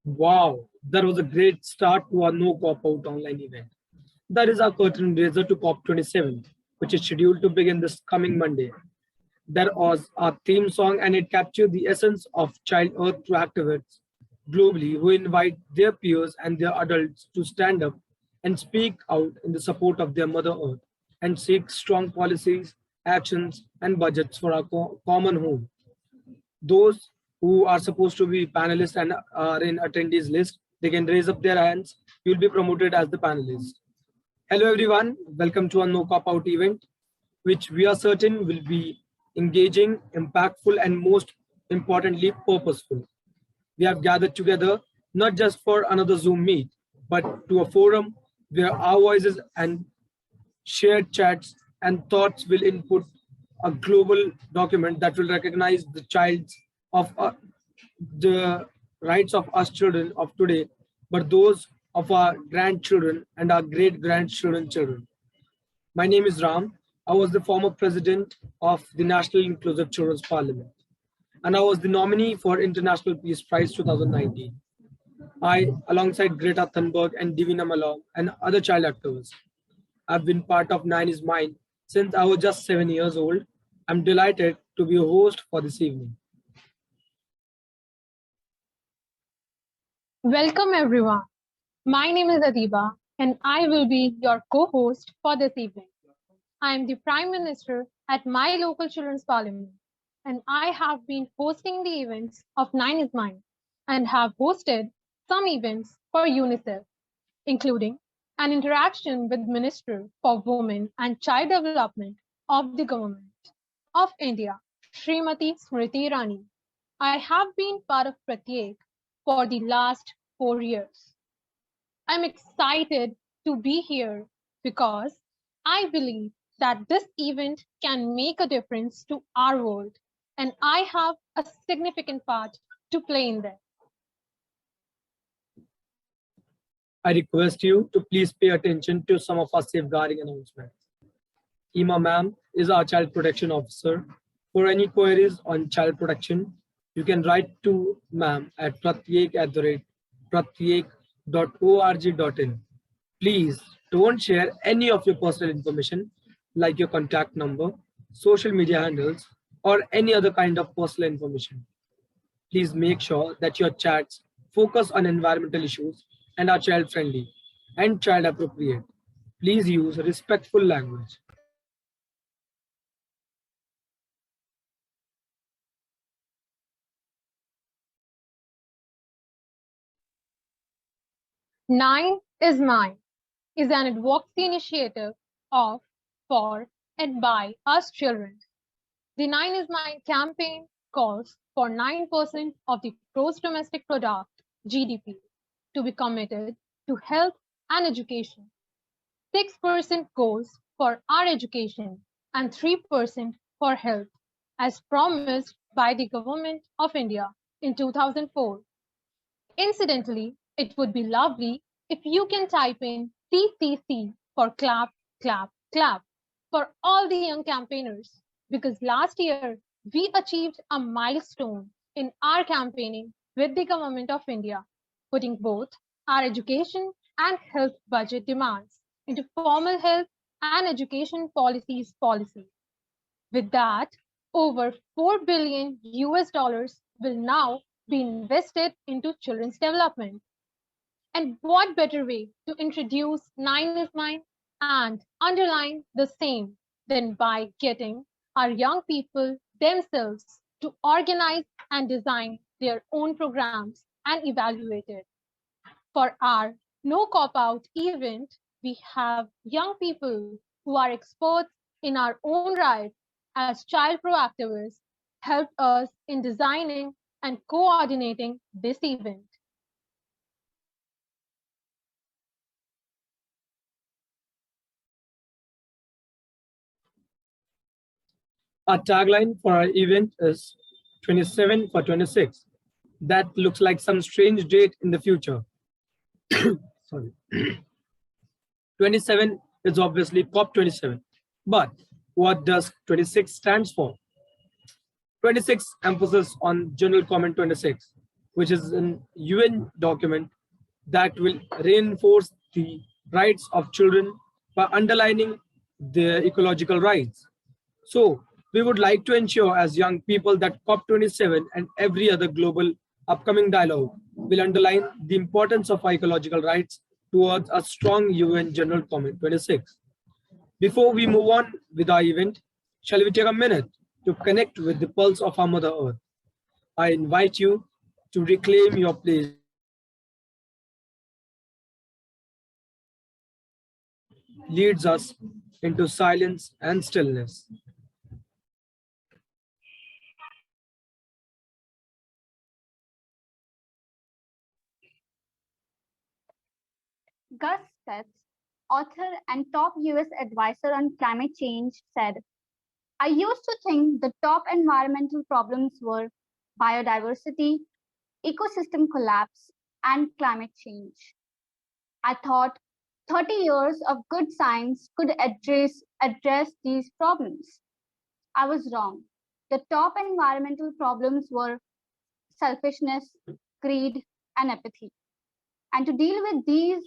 Wow, that was a great start to our No Cop Out online event. That is our curtain raiser to COP27, which is scheduled to begin this coming Monday. That was our theme song, and it captured the essence of Child Earth to activists globally who invite their peers and their adults to stand up and speak out in the support of their Mother Earth and seek strong policies, actions, and budgets for our common home. Those who are supposed to be panelists and are in attendees list, they can raise up their hands. You'll be promoted as the panelist. Hello everyone, welcome to our No Cop Out event, which we are certain will be engaging, impactful, and most importantly, purposeful. We have gathered together not just for another Zoom meet, but to a forum where our voices and shared chats and thoughts will input a global document that will recognize the child's of the rights of us children of today, but those of our grandchildren and our great grandchildren children. My name is Ram. I was the former president of the National Inclusive Children's Parliament, and I was the nominee for International Peace Prize 2019. I, alongside Greta Thunberg and Divina Malong and other child activists, have been part of Nine is Mine since I was just 7 years old. I'm delighted to be a host for this evening. Welcome everyone. My name is Adiba and I will be your co-host for this evening. I am the Prime Minister at my local children's parliament and I have been hosting the events of Nine is Mine and have hosted some events for UNICEF, including an interaction with Minister for Women and Child Development of the Government of India, Srimati Smriti Irani. I have been part of Pratyek for the last 4 years. I'm excited to be here because I believe that this event can make a difference to our world, and I have a significant part to play in that. I request you to please pay attention to some of our safeguarding announcements. Ima ma'am is our child protection officer. For any queries on child protection, you can write to ma'am at pratyek@pratyek.org.in. Please don't share any of your personal information like your contact number, social media handles, or any other kind of personal information. Please make sure that your chats focus on environmental issues and are child friendly and child appropriate. Please use respectful language. Nine is Mine is an advocacy initiative of, for, and by us children. The Nine is Mine campaign calls for 9% of the gross domestic product, GDP, to be committed to health and education. 6% goes for our education and 3% for health, as promised by the Government of India in 2004. Incidentally, it would be lovely if you can type in CCC for clap, clap, clap for all the young campaigners, because last year we achieved a milestone in our campaigning with the Government of India, putting both our education and health budget demands into formal health and education policies policy. With that, over $4 billion will now be invested into children's development. And what better way to introduce Nine is Mine and underline the same than by getting our young people themselves to organize and design their own programs and evaluate it. For our No Cop Out event, we have young people who are experts in our own right as child proactivists help us in designing and coordinating this event. Our tagline for our event is 27 for 26. That looks like some strange date in the future. Sorry. 27 is obviously COP27. But what does 26 stands for? 26 emphasis on General Comment 26. which is an UN document that will reinforce the rights of children by underlining their ecological rights. So, we would like to ensure as young people that COP27 and every other global upcoming dialogue will underline the importance of ecological rights towards a strong UN General Comment 26. Before we move on with our event, shall we take a minute to connect with the pulse of our Mother Earth? I invite you to reclaim your place leads us into silence and stillness. Gus Spetz, author and top US advisor on climate change, said, I used to think the top environmental problems were biodiversity, ecosystem collapse, and climate change. I thought 30 years of good science could address these problems. I was wrong. The top environmental problems were selfishness, greed, and apathy. And to deal with these,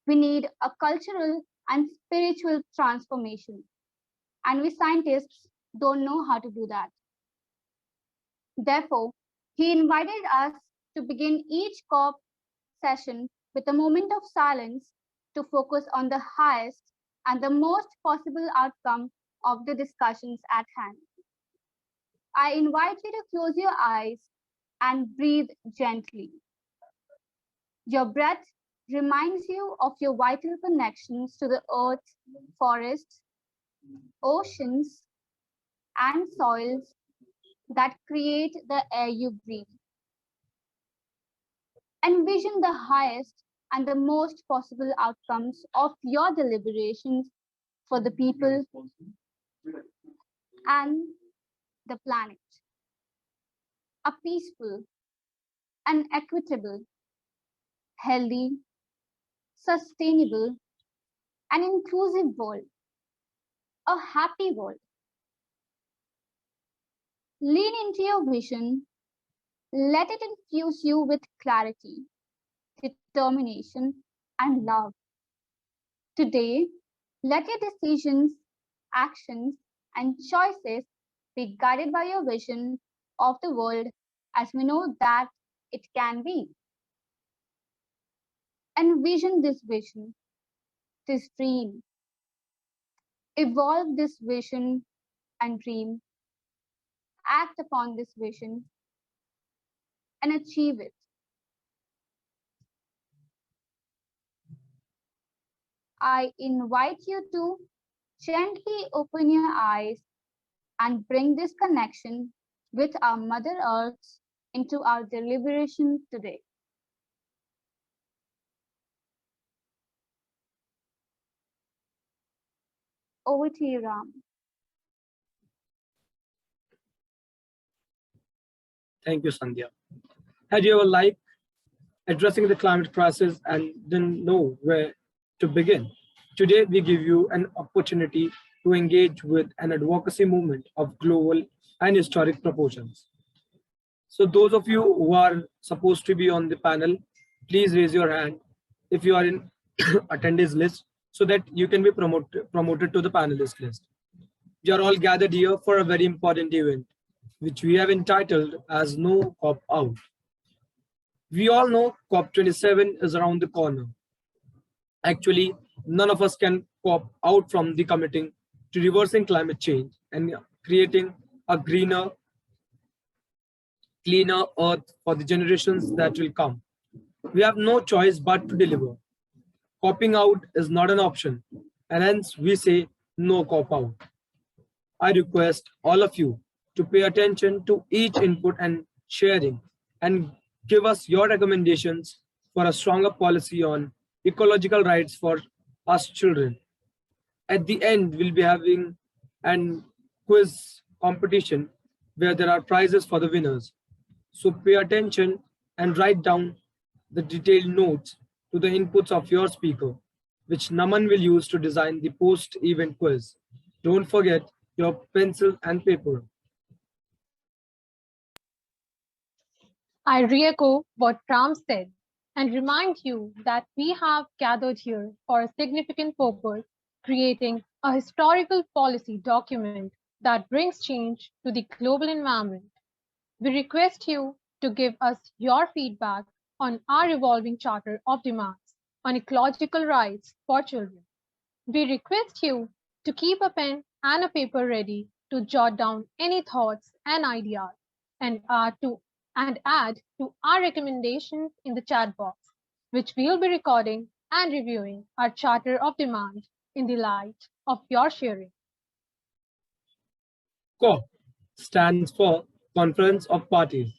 we need a cultural and spiritual transformation. And we scientists don't know how to do that. Therefore, he invited us to begin each COP session with a moment of silence to focus on the highest and the most possible outcome of the discussions at hand. I invite you to close your eyes and breathe gently. Your breath reminds you of your vital connections to the earth, forests, oceans, and soils that create the air you breathe. Envision the highest and the most possible outcomes of your deliberations for the people and the planet. A peaceful and equitable, healthy, sustainable, and inclusive world. A happy world. Lean into your vision. Let it infuse you with clarity, determination, and love. Today, let your decisions, actions, and choices be guided by your vision of the world as we know that it can be. Envision this dream. Evolve this vision and dream. Act upon this vision and achieve it. I invite you to gently open your eyes and bring this connection with our Mother Earth into our deliberation today. Over to you, Ram. Thank you, Sandhya. Had you ever like addressing the climate crisis and didn't know where to begin? Today, we give you an opportunity to engage with an advocacy movement of global and historic proportions. So those of you who are supposed to be on the panel, please raise your hand if you are in attendees list so that you can be promoted to the panelist list. You are all gathered here for a very important event, which we have entitled as No Cop Out. We all know COP27 is around the corner. Actually, none of us can cop out from the committing to reversing climate change and creating a greener, cleaner earth for the generations that will come. We have no choice but to deliver. Copping out is not an option, and hence we say no cop out. I request all of you to pay attention to each input and sharing and give us your recommendations for a stronger policy on ecological rights for us children. At the end, we'll be having an quiz competition where there are prizes for the winners. So pay attention and write down the detailed notes to the inputs of your speaker, which Naman will use to design the post-event quiz. Don't forget your pencil and paper. I re-echo what Pram said and remind you that we have gathered here for a significant purpose, creating a historical policy document that brings change to the global environment. We request you to give us your feedback on our evolving Charter of Demands on ecological rights for children. We request you to keep a pen and a paper ready to jot down any thoughts and ideas and add to our recommendations in the chat box, which we'll be recording and reviewing our Charter of Demand in the light of your sharing. COP stands for Conference of Parties.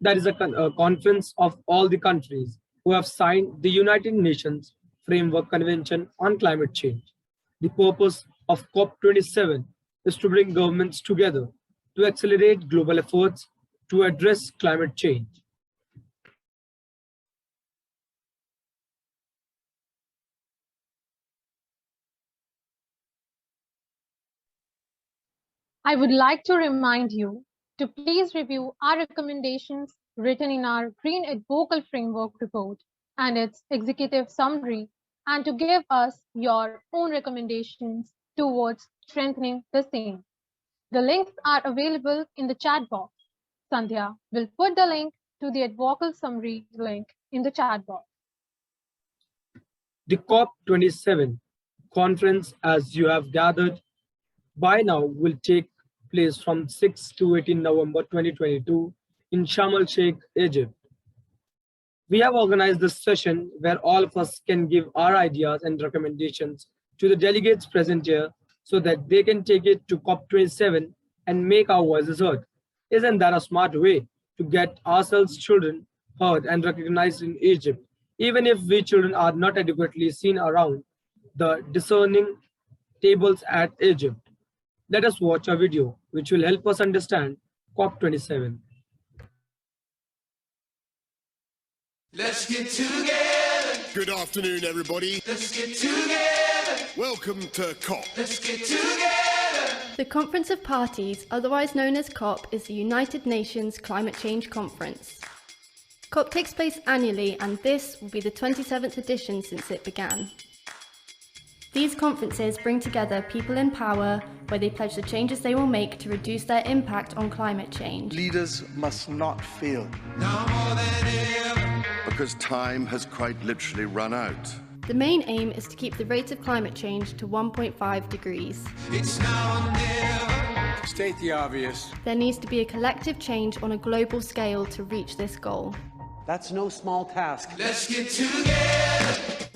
That is a conference of all the countries who have signed the United Nations Framework Convention on Climate Change. The purpose of COP27 is to bring governments together to accelerate global efforts to address climate change. I would like to remind you to please review our recommendations written in our Green Advocal Framework report and its executive summary, and to give us your own recommendations towards strengthening the same. The links are available in the chat box. Sandhya will put the link to the Advocal Summary link in the chat box. The COP27 conference, as you have gathered by now, will take place from 6 to 18 November 2022 in Sharm el-Sheikh, Egypt. We have organized this session where all of us can give our ideas and recommendations to the delegates present here so that they can take it to COP27 and make our voices heard. Isn't that a smart way to get ourselves children heard and recognized in Egypt, even if we children are not adequately seen around the discerning tables at Egypt? Let us watch a video which will help us understand COP27. Let's get together. Good afternoon, everybody. Let's get together. Welcome to COP. Let's get together. The Conference of Parties, otherwise known as COP, is the United Nations Climate Change Conference. COP takes place annually, and this will be the 27th edition since it began. These conferences bring together people in power, where they pledge the changes they will make to reduce their impact on climate change. Leaders must not fail. Now more than ever. Because time has quite literally run out. The main aim is to keep the rate of climate change to 1.5 degrees. It's now or never. State the obvious. There needs to be a collective change on a global scale to reach this goal. That's no small task. Let's get together.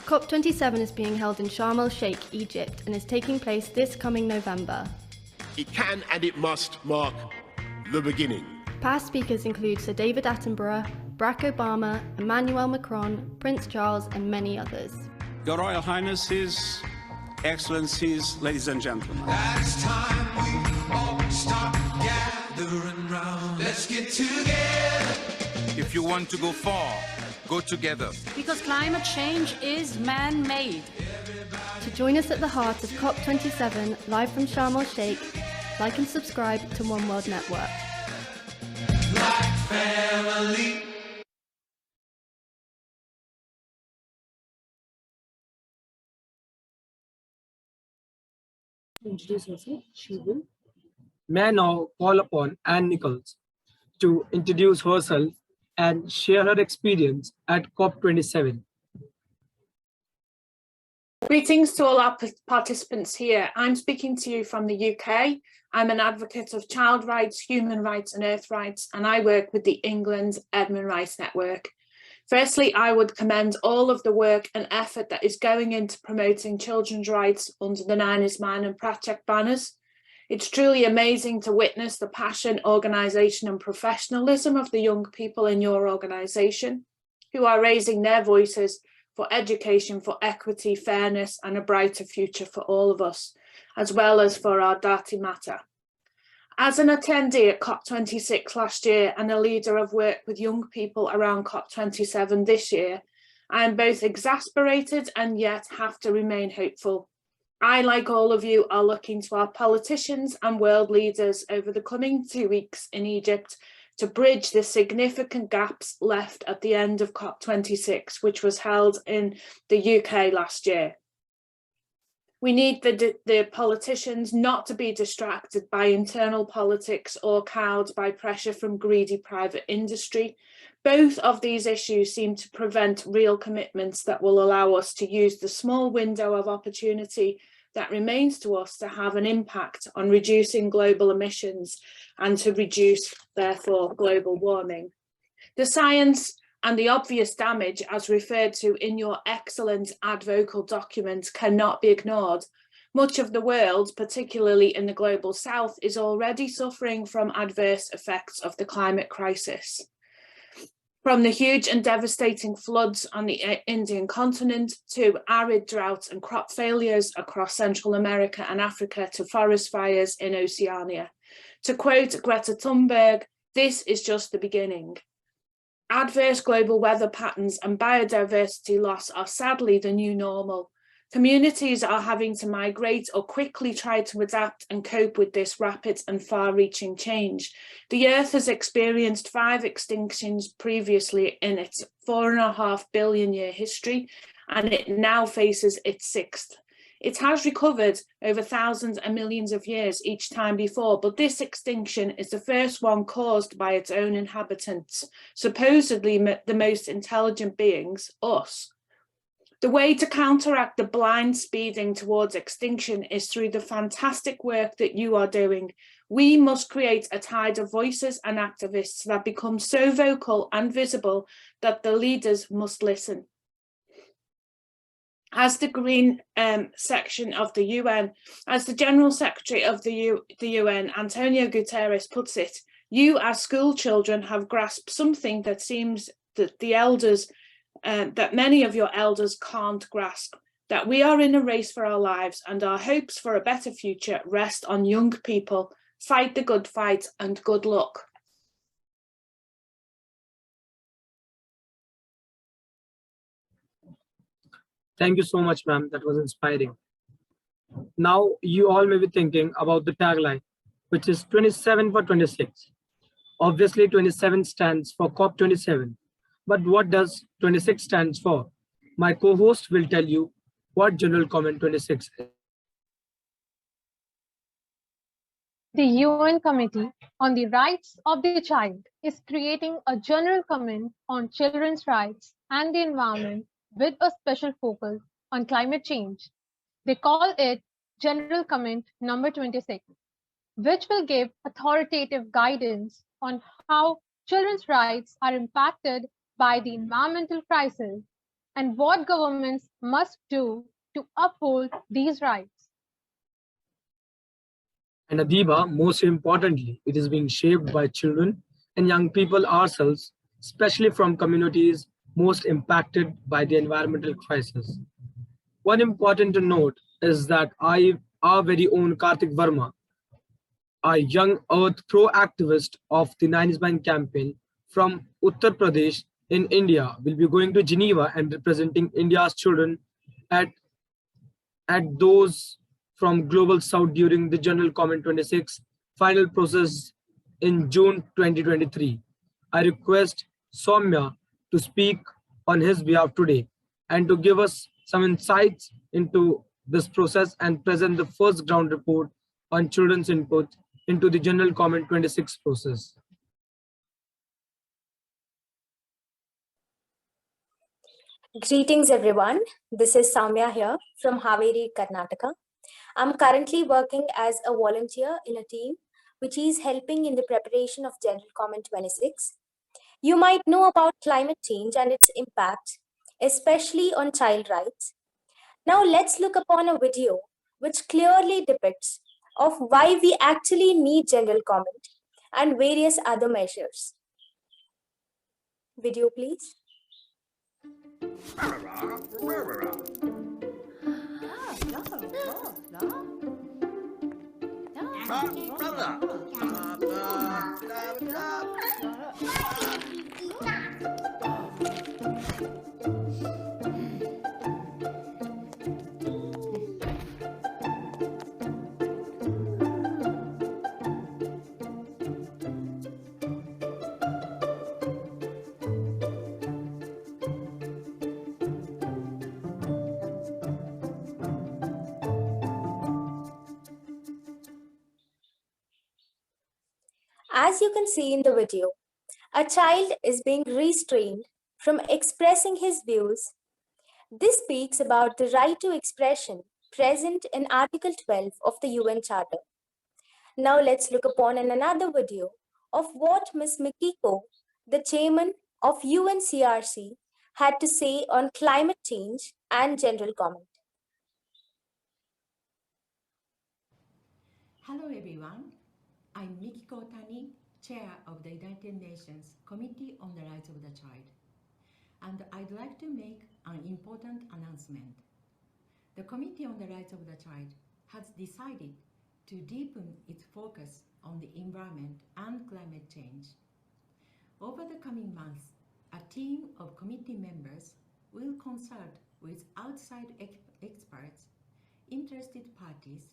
COP27 is being held in Sharm el-Sheikh, Egypt, and is taking place this coming November. It can and it must mark the beginning. Past speakers include Sir David Attenborough, Barack Obama, Emmanuel Macron, Prince Charles, and many others. Your Royal Highnesses, Excellencies, ladies and gentlemen. It's time we all start gathering round. Let's get together. If you want to go far, go together. Because climate change is man-made. To join us at the heart of COP27, live from Sharm el-Sheikh, like and subscribe to One World Network. Like family. Introduce herself, she will. May I now call upon Anne Nichols to introduce herself and share her experience at COP27. Greetings to all our participants here. I'm speaking to you from the UK. I'm an advocate of child rights, human rights and earth rights, and I work with the England Edmund Rice Network. Firstly, I would commend all of the work and effort that is going into promoting children's rights under the Nine is Mine and Project banners. It's truly amazing to witness the passion, organisation and professionalism of the young people in your organisation who are raising their voices for education, for equity, fairness and a brighter future for all of us, as well as for our Dati Matter. As an attendee at COP26 last year and a leader of work with young people around COP27 this year, I am both exasperated and yet have to remain hopeful. I, like all of you, are looking to our politicians and world leaders over the coming 2 weeks in Egypt to bridge the significant gaps left at the end of COP26, which was held in the UK last year. We need the politicians not to be distracted by internal politics or cowed by pressure from greedy private industry. Both of these issues seem to prevent real commitments that will allow us to use the small window of opportunity that remains to us to have an impact on reducing global emissions and to reduce, therefore, global warming. The science and the obvious damage, as referred to in your excellent ad vocal document, cannot be ignored. Much of the world, particularly in the global south, is already suffering from adverse effects of the climate crisis. From the huge and devastating floods on the Indian continent to arid droughts and crop failures across Central America and Africa to forest fires in Oceania. To quote Greta Thunberg, "This is just the beginning." Adverse global weather patterns and biodiversity loss are sadly the new normal. Communities are having to migrate or quickly try to adapt and cope with this rapid and far-reaching change. The Earth has experienced 5 extinctions previously in its 4.5 billion year history, and it now faces its 6th. It has recovered over thousands and millions of years each time before, but this extinction is the first one caused by its own inhabitants, supposedly the most intelligent beings, us. The way to counteract the blind speeding towards extinction is through the fantastic work that you are doing. We must create a tide of voices and activists that become so vocal and visible that the leaders must listen. As the Green section of the UN, as the General Secretary of the UN, Antonio Guterres, puts it, you as school children have grasped something that seems that the elders, that many of your elders can't grasp, that we are in a race for our lives and our hopes for a better future rest on young people. Fight the good fight and good luck. Thank you so much, ma'am. That was inspiring. Now, you all may be thinking about the tagline, which is 27 for 26. Obviously, 27 stands for COP27. But what does 26 stands for? My co-host will tell you what General Comment 26 is. The UN Committee on the Rights of the Child is creating a general comment on children's rights and the environment with a special focus on climate change. They call it General Comment number 26, which will give authoritative guidance on how children's rights are impacted by the environmental crisis and what governments must do to uphold these rights. And Adiba, most importantly, it is being shaped by children and young people ourselves, especially from communities most impacted by the environmental crisis. One important to note is that our very own Karthik Verma, a young Earth Pro activist of the 9 is Mine campaign from Uttar Pradesh in India, will be going to Geneva and representing India's children at those from Global South during the General Comment 26 final process in June 2023. I request Soumya to speak on his behalf today and to give us some insights into this process and present the first ground report on children's input into the General Comment 26 process. Greetings everyone, this is Soumya here from Haveri, Karnataka. I'm currently working as a volunteer in a team which is helping in the preparation of General Comment 26. You might know about climate change and its impact, especially on child rights. Now let's look upon a video which clearly depicts of why we actually need General Comment and various other measures. Video please. As you can see in the video, a child is being restrained from expressing his views. This speaks about the right to expression present in Article 12 of the UN Charter. Now let's look upon another video of what Ms. Mikiko, the chairman of UNCRC, had to say on climate change and general comment. Hello everyone, I'm Mikiko Tani, Chair of the United Nations Committee on the Rights of the Child, and I'd like to make an important announcement. The Committee on the Rights of the Child has decided to deepen its focus on the environment and climate change. Over the coming months, a team of committee members will consult with outside experts, interested parties,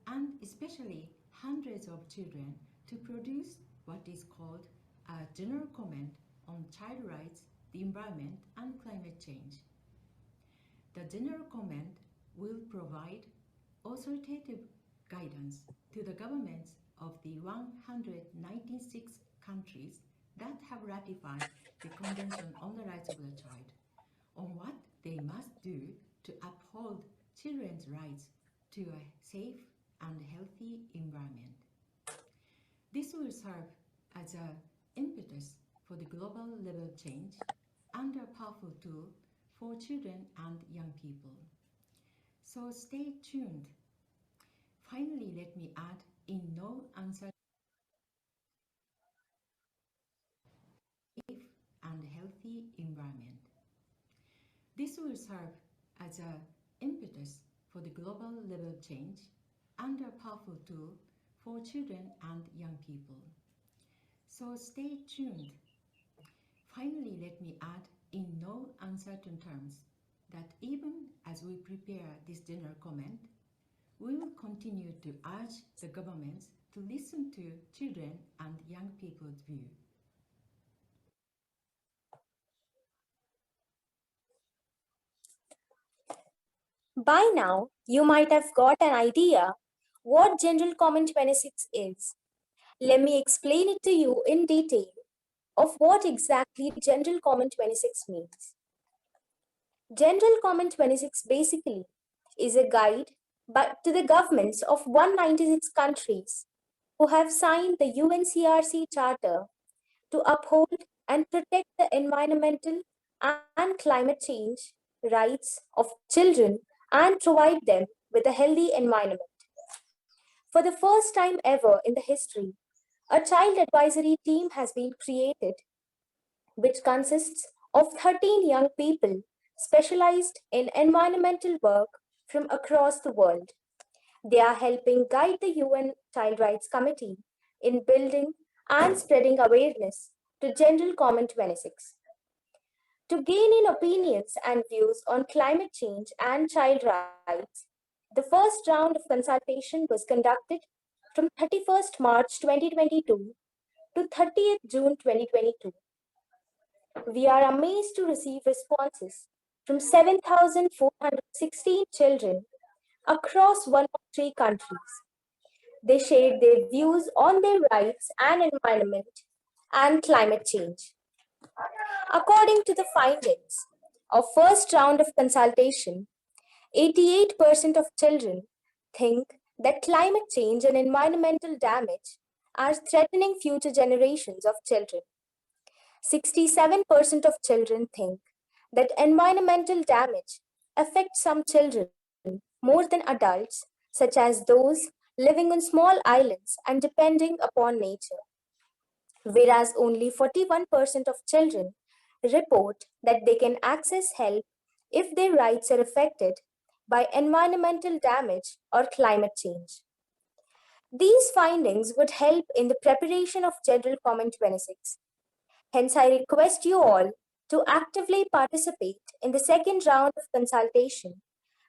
and especially hundreds of children to produce what is called a general comment on child rights, the environment, and climate change. The general comment will provide authoritative guidance to the governments of the 196 countries that have ratified the Convention on the Rights of the Child on what they must do to uphold children's rights to a safe and healthy environment. This will serve as an impetus for the global level change and a powerful tool for children and young people. So stay tuned. Finally, let me add, in no uncertain safe and healthy environment. This will serve as an impetus for the global level change and a powerful tool for children and young people. So stay tuned. Finally, let me add, in no uncertain terms, that even as we prepare this general comment, we will continue to urge the governments to listen to children and young people's view. By now, you might have got an idea what General Comment 26 is. Let me explain it to you in detail of what exactly General Comment 26 means. General Comment 26 basically is a guide to the governments of 196 countries who have signed the UNCRC Charter to uphold and protect the environmental and climate change rights of children and provide them with a healthy environment. For the first time ever in the history, a child advisory team has been created, which consists of 13 young people specialized in environmental work from across the world. They are helping guide the UN Child Rights Committee in building and spreading awareness to General Comment 26. To gain in opinions and views on climate change and child rights, the first round of consultation was conducted from 31st March 2022 to 30th June 2022. We are amazed to receive responses from 7,416 children across 103 countries. They shared their views on their rights and environment and climate change. According to the findings of first round of consultation, 88% of children think that climate change and environmental damage are threatening future generations of children. 67% of children think that environmental damage affects some children more than adults, such as those living on small islands and depending upon nature. Whereas only 41% of children report that they can access help if their rights are affected by environmental damage or climate change. These findings would help in the preparation of General Comment 26. Hence, I request you all to actively participate in the second round of consultation,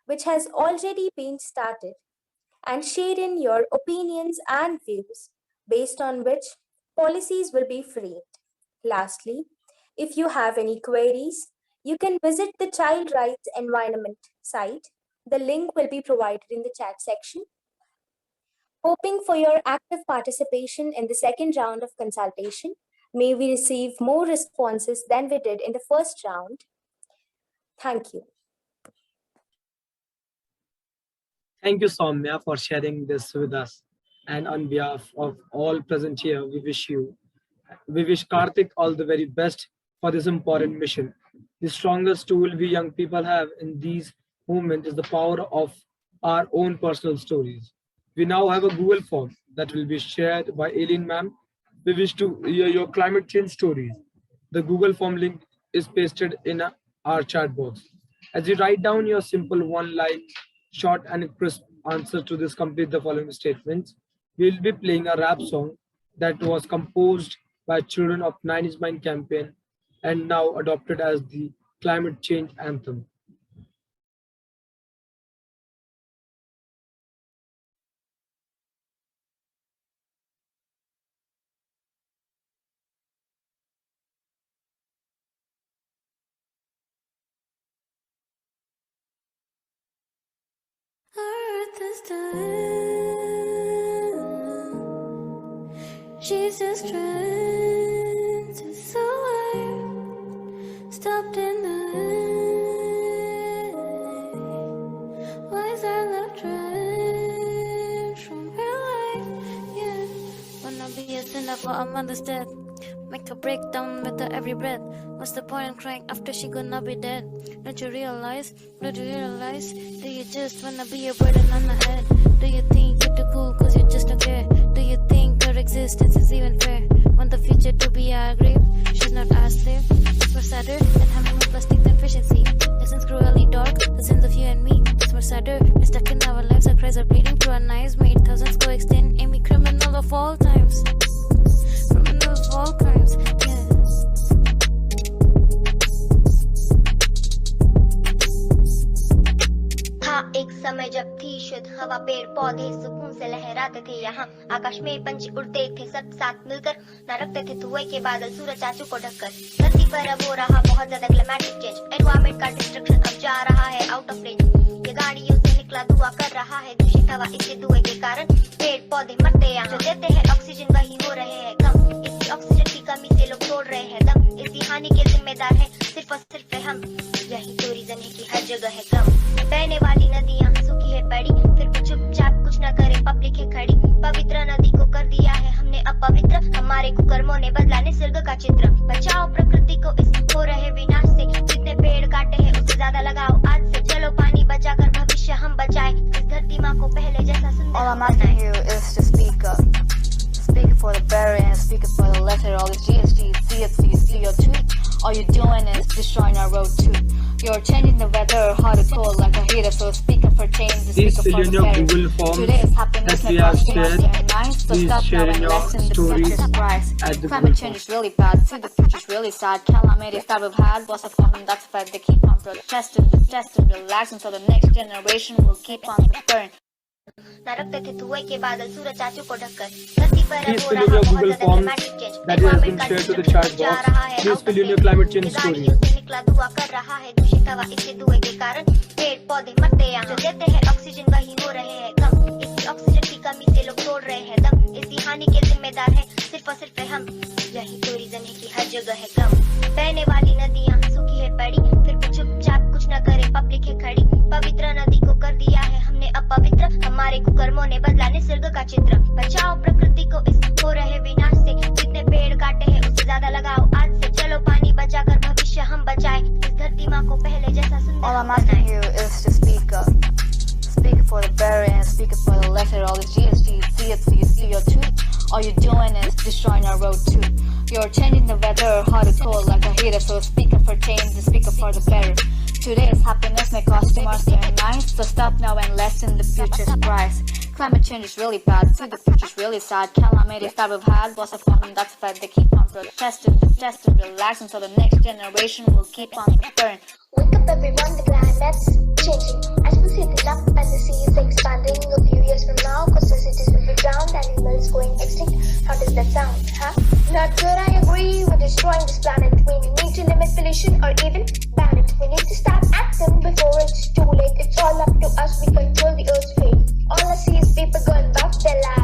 which has already been started, and share in your opinions and views based on which policies will be framed. Lastly, if you have any queries, you can visit the Child Rights Environment site. The link will be provided in the chat section. Hoping for your active participation in the second round of consultation, may we receive more responses than we did in the first round. Thank you. Thank you, Soumya, for sharing this with us. And on behalf of all present here, we wish Karthik all the very best for this important mission. The strongest tool we young people have in these movements is the power of our own personal stories. We now have a Google form that will be shared by Aileen ma'am. We wish to hear your climate change stories. The Google form link is pasted in our chat box. As you write down your simple one-line, short and crisp answer to this, complete the following statements. We will be playing a rap song that was composed by children of 9 is Mine campaign and now adopted as the climate change anthem. Earth is done. She's just trying to survive. Stopped in the air. Why is our love trying from her life? Yeah. Wanna be a sinner for a mother's death. Make a breakdown with her every breath. What's the point in crying after she gonna be dead? Don't you realize? Don't you realize? Do you just wanna be a burden on her head? Do you think you're too cool cause you just don't care? Do you think your existence is even fair? Want the future to be our grave? She's not our slave. It's more sadder than having more plastic than efficiency. Lessons cruelly dark, the sins of you and me. It's more sadder, we're stuck in our lives, our cries are bleeding through our knives. Made thousands go extinct, and we criminal of all times. Criminal of all crimes, yeah. था एक समय जब थी शुद्ध हवा, पेड़ पौधे सुकून से लहराते थे यहाँ। आकाश में पंछी उड़ते थे सब साथ मिलकर, न रखते थे धुएं के बादल सूरज चाचू को ढककर। धरती पर अब हो रहा बहुत ज्यादा क्लाइमेटिक चेंज, एनवायरमेंट का डिस्ट्रक्शन अब जा रहा है आउट ऑफ रेंज। ये गाड़ियों से निकला धुआं कर रहा है दूषित हवा, इसके धुएं के कारण पेड़ पौधे मरते यहाँ। जो देते हैं ऑक्सीजन वही हो रहे हैं कम, इसी ऑक्सीजन की कमी से लोग तोड़ रहे हैं दम। इसी हानि के जिम्मेदार है सिर्फ और सिर्फ हम, यही तो रीजन है कि हर जगह है गम। बहने वाली नदियाँ सूखी है पड़ी, फिर भी चुपचाप कुछ न करे पब्लिक है खड़ी। पवित्र नदी को कर दिया है हमने अपवित्र, हमारे कुकर्मों ने बदला निसर्ग का चित्र। बचाओ प्रकृति को इस हो रहे विनाश से, जितने पेड़ काटे हैं उससे ज्यादा लगाओ आज से। चलो पानी बचाकर भविष्य हम बचाए, इस धरती माँ को पहले जैसा सुंदर All I'm asking you is to speak up. Speak for the better and speak for the lesser. All these GST, CFC, CO2. All you're doing is destroying our road too. You're changing the weather, hot or cold like a heater. So speaking for change, Please speaking fill for in the your better. Google forms Today is happiness, that we have networking, shared. and minds. So Please stop now share in and your lessen the stories future's price. at the Climate Google change is really bad. See, the future's really sad. Calamities that we've had was a fun, and that's why they keep on protesting, relaxing, so the next generation will keep on preparing. न रखते थे धुएं के बादल सूरज चाचू को ढककर। धरती पर Please हो fill रहा in your बहुत Google ज्यादा forms climatic change, that has been shared to the chat जा box. रहा है Please out fill in of your climate change range. stories. गाड़ियों से निकला धुआं कर रहा है दूषित हवा, इसके धुएं के कारण पेड़ पौधे मरते यहाँ। जो देते हैं ऑक्सीजन वही हो रहे हैं कम, इसी ऑक्सीजन की कमी से लोग तोड़ रहे हैं दम। इसी हानि के जिम्मेदार है सिर्फ और सिर्फ हम, यही तो रीजन है कि हर जगह है गम। बहने वाली नदियाँ सूखी है पड़ी, फिर भी चुपचाप कुछ न करे पब्लिक है खड़ी। पवित्र नदी को कर दिया है हमने अपवित्र, हमारे कुकर्मों ने बदला निसर्ग का चित्र। बचाओ प्रकृति को इस हो रहे विनाश से, जितने पेड़ काटे हैं उससे ज्यादा लगाओ आज से। चलो पानी बचाकर भविष्य हम बचाए, इस धरती माँ को पहले जैसा सुंदर All I'm asking you is to speak up. Speak for the better and speak for the lesser. All these GST, CFC, CO2. All you're doing is destroying our road too. You're changing the weather, hot or cold like a heater. So speaking for change, speaking for the better. Today's happiness may cost tomorrow's very nice. So stop now and lessen the future's price. Climate change is really bad. See, the future's really sad. Calamities that we've had was a fun, and that's why they keep on protesting, relaxing, so the next generation will keep on preparing. Wake up everyone, the planet's changing. As we see the land and the seas expanding a few years from now, cause the cities will be drowned, animals going extinct. How does that sound, huh? Not good, I agree. We're destroying this planet. We need to limit pollution or even ban it. We need to start acting before it's too late. It's all up to us. We control the earth's fate. All I see is people going about their lives.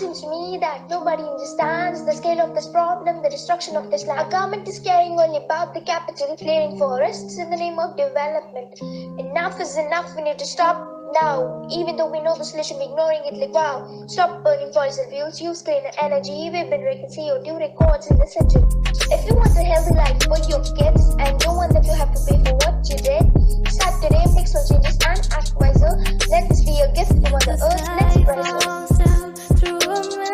seems to me that nobody understands the scale of this problem, the destruction of this land. Our government is caring only about the capital, clearing forests in the name of development. Enough is enough, we need to stop now. Even though we know the solution, we're ignoring it like wow. Stop burning fossil fuels, use cleaner energy. We've been breaking CO2 records in this century. So if you want a healthy life for your kids and don't want them to have to pay for what you did, start today, make small changes and act wiser. Let this be a gift from Mother Earth. Let's spread it. Through a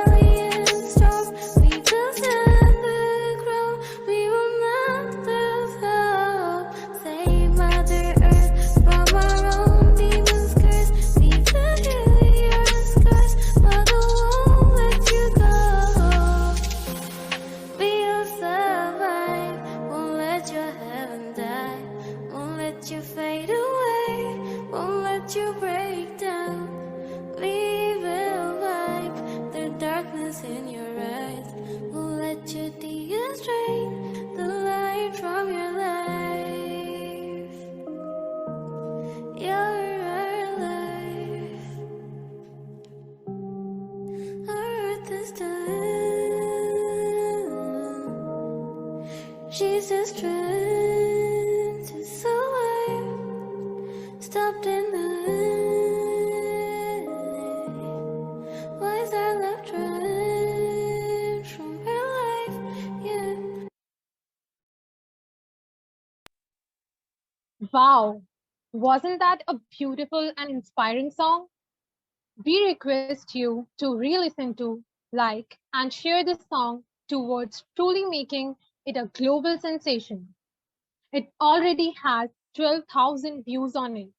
million storms, we will stand the ground. We will not lose hope. Save Mother Earth from our own demons' curse. We will heal your scars. Mother won't let you go. We'll survive. Won't let your heaven die. Won't let you fade away. Won't let you break down. We will wipe the darkness in your eyes. We'll let you demonstrate the light from your life. You're our life. Our earth is done. She's just trying to survive. Stopped in the why is our love driven from her life? Yeah. Wow, wasn't that a beautiful and inspiring song? We request you to re-listen to, like, and share this song towards truly making it a global sensation. It already has 12,000 views on it.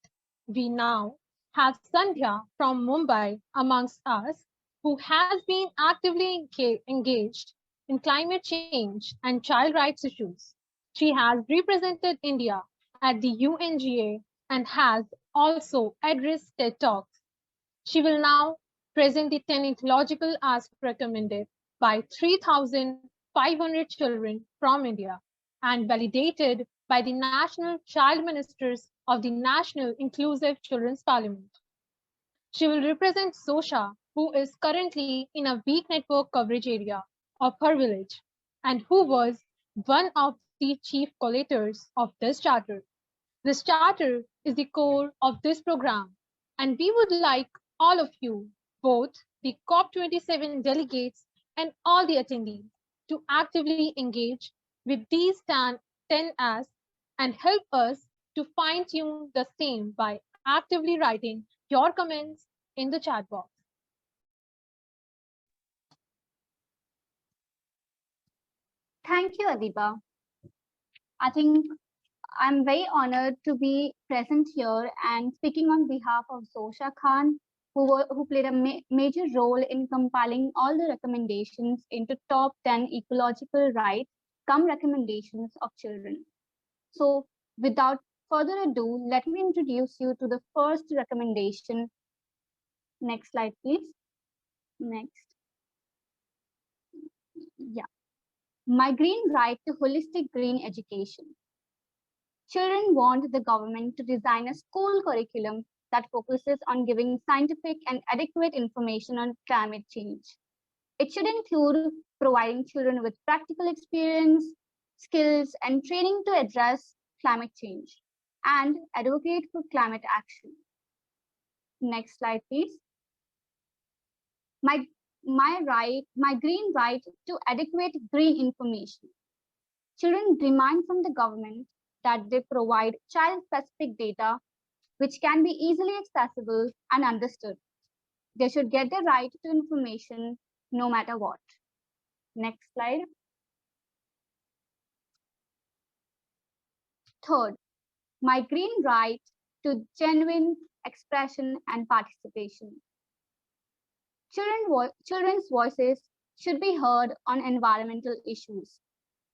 We now have Sandhya from Mumbai amongst us, who has been actively engaged in climate change and child rights issues. She has represented India at the UNGA and has also addressed TED Talks. She will now present the 10 ecological asks recommended by 3,500 children from India and validated by the National Child Ministers of the National Inclusive Children's Parliament. She will represent Sosha, who is currently in a weak network coverage area of her village and who was one of the chief collators of this charter. This charter is the core of this program, and we would like all of you, both the COP27 delegates and all the attendees, to actively engage with these 10 asks and help us to fine tune the same by actively writing your comments in the chat box. Thank you, Adiba. I think I'm very honored to be present here and speaking on behalf of Zosha Khan, who played a major role in compiling all the recommendations into top 10 ecological rights come recommendations of children. So without further ado, let me introduce you to the first recommendation. Next slide, please. Next. Yeah. My green right to holistic green education. Children want the government to design a school curriculum that focuses on giving scientific and adequate information on climate change. It should include providing children with practical experience, skills, and training to address climate change and advocate for climate action. Next slide, please. My green right to adequate green information. Children demand from the government that they provide child-specific data which can be easily accessible and understood. They should get the right to information no matter what. Next slide. Third, my green right to genuine expression and participation. Children's voices should be heard on environmental issues.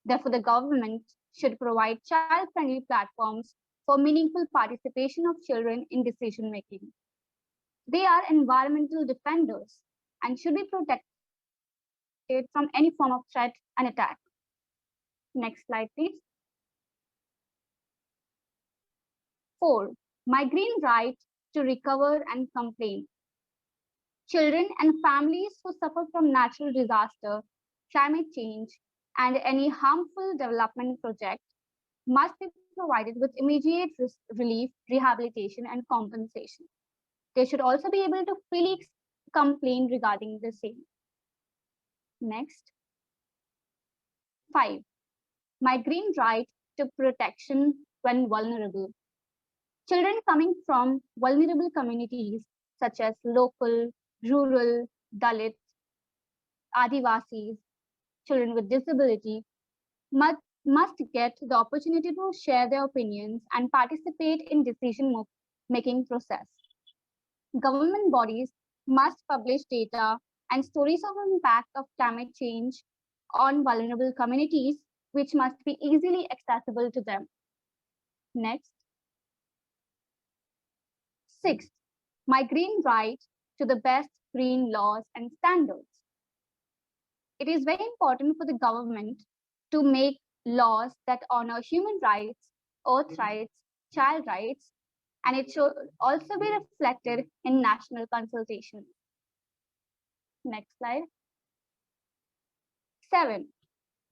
Therefore, the government should provide child-friendly platforms for meaningful participation of children in decision-making. They are environmental defenders and should be protected from any form of threat and attack. Next slide, please. 4. My green right to recover and complain. Children and families who suffer from natural disaster, climate change, and any harmful development project must be provided with immediate relief, rehabilitation, and compensation. They should also be able to freely complain regarding the same. Next. 5. My green right to protection when vulnerable. Children coming from vulnerable communities such as local, rural, Dalit, Adivasis, children with disability must get the opportunity to share their opinions and participate in decision-making process. Government bodies must publish data and stories of impact of climate change on vulnerable communities, which must be easily accessible to them. Next. 6. My green right to the best green laws and standards. It is very important for the government to make laws that honor human rights, earth rights, child rights, and it should also be reflected in national consultation. Next slide. 7.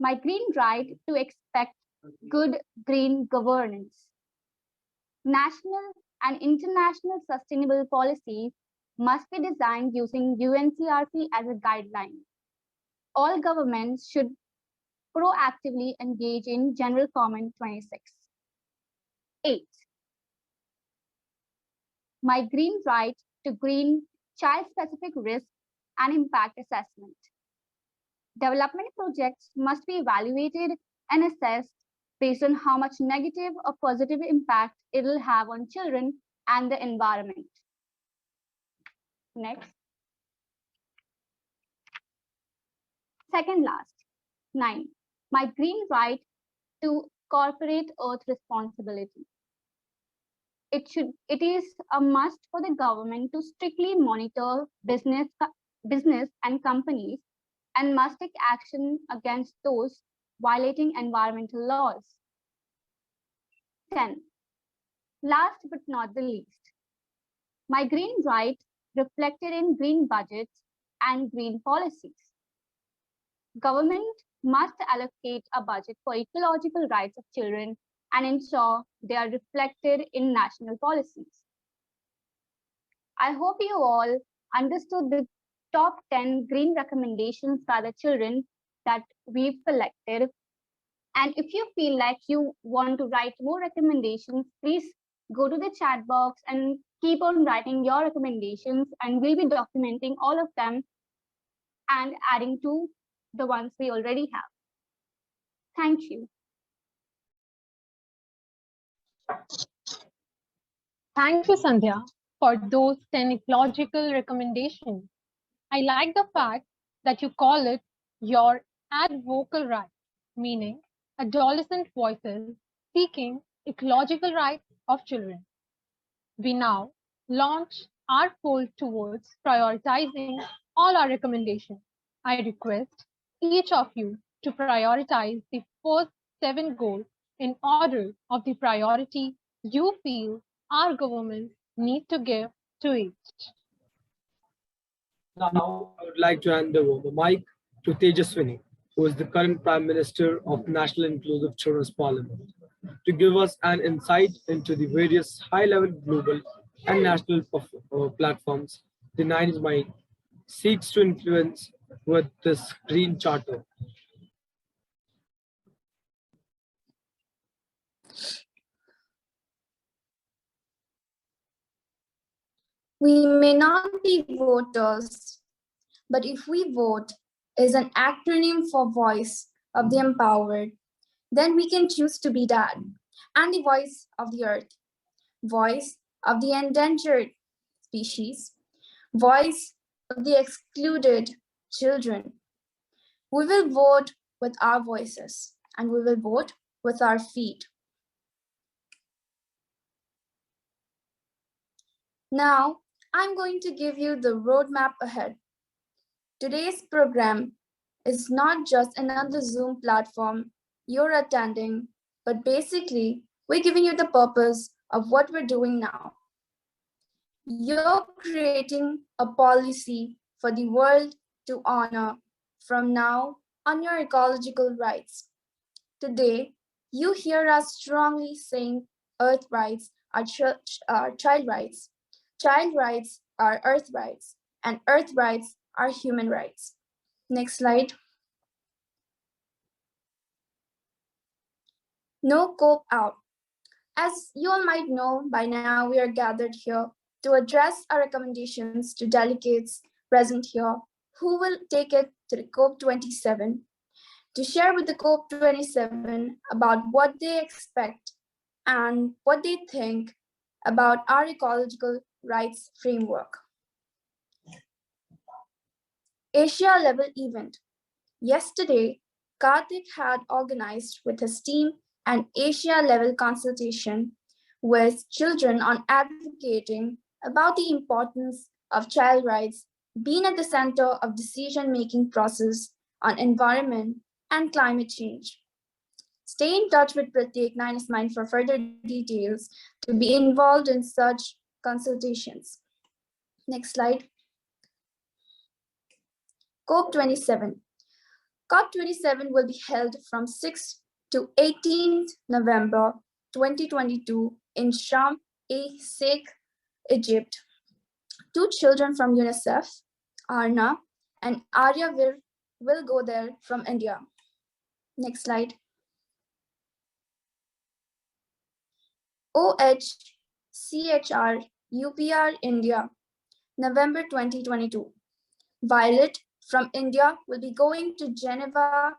My green right to expect good green governance. National and international sustainable policies must be designed using UNCRP as a guideline. All governments should proactively engage in General Comment 26. 8. My green right to green child-specific risk and impact assessment. Development projects must be evaluated and assessed based on how much negative or positive impact it will have on children and the environment. Next. Second last, 9. My green right to corporate earth responsibility. It is a must for the government to strictly monitor business and companies and must take action against those violating environmental laws. 10. Last but not the least, my green right reflected in green budgets and green policies. Government must allocate a budget for ecological rights of children and ensure they are reflected in national policies. I hope you all understood the top 10 green recommendations by the children that we've collected. And if you feel like you want to write more recommendations, please go to the chat box and keep on writing your recommendations, and we'll be documenting all of them and adding to the ones we already have. Thank you. Thank you, Sandhya, for those 10 ecological recommendations. I like the fact that you call it your ad-vocal right, meaning adolescent voices seeking ecological rights of children. We now launch our poll towards prioritizing all our recommendations. I request each of you to prioritize the first 7 goals in order of the priority you feel our government need to give to each. Now, I would like to hand over the mic to Tejaswini, who is the current Prime Minister of National Inclusive Children's Parliament, to give us an insight into the various high-level global and national platforms the Nine is Mine seeks to influence with this Green Charter. We may not be voters, but if we vote is an acronym for voice of the empowered, then we can choose to be that and the voice of the earth, voice of the endangered species, voice of the excluded children. We will vote with our voices and we will vote with our feet. Now, I'm going to give you the roadmap ahead. Today's program is not just another Zoom platform you're attending, but basically, we're giving you the purpose of what we're doing now. You're creating a policy for the world to honor from now on your ecological rights. Today, you hear us strongly saying earth rights are child rights are earth rights, and earth rights are human rights. Next slide. No COPE out. As you all might know, by now we are gathered here to address our recommendations to delegates present here who will take it to the COP27 to share with the COP27 about what they expect and what they think about our ecological rights framework. Asia level event. Yesterday, Karthik had organized with his team an Asia level consultation with children on advocating about the importance of child rights being at the center of decision-making process on environment and climate change. Stay in touch with Pratyek 9 for further details to be involved in such consultations. Next slide. COP27. COP27 will be held from 6th to 18th November 2022 in Sharm el-Sheikh, Egypt. Two children from UNICEF, Arna and Arya will go there from India. Next slide. OHCHR UPR India, November 2022. Violet from India will be going to Geneva,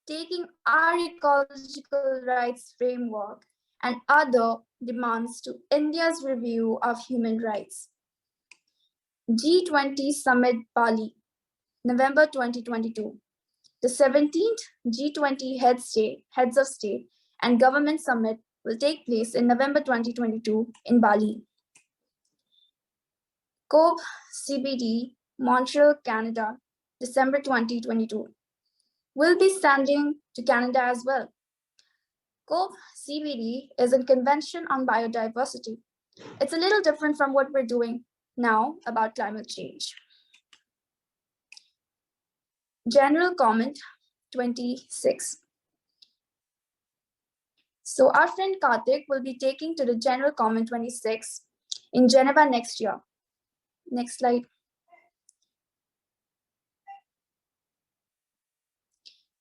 taking our ecological rights framework and other demands to India's review of human rights. G20 Summit Bali, November 2022. The 17th G20 Heads of State and Government Summit will take place in November 2022 in Bali. COP CBD, Montreal, Canada, December 2022. We'll be sending to Canada as well. COP CBD is a convention on biodiversity. It's a little different from what we're doing now about climate change. General comment 26. So our friend Karthik will be taking to the General Comment 26 in Geneva next year. Next slide.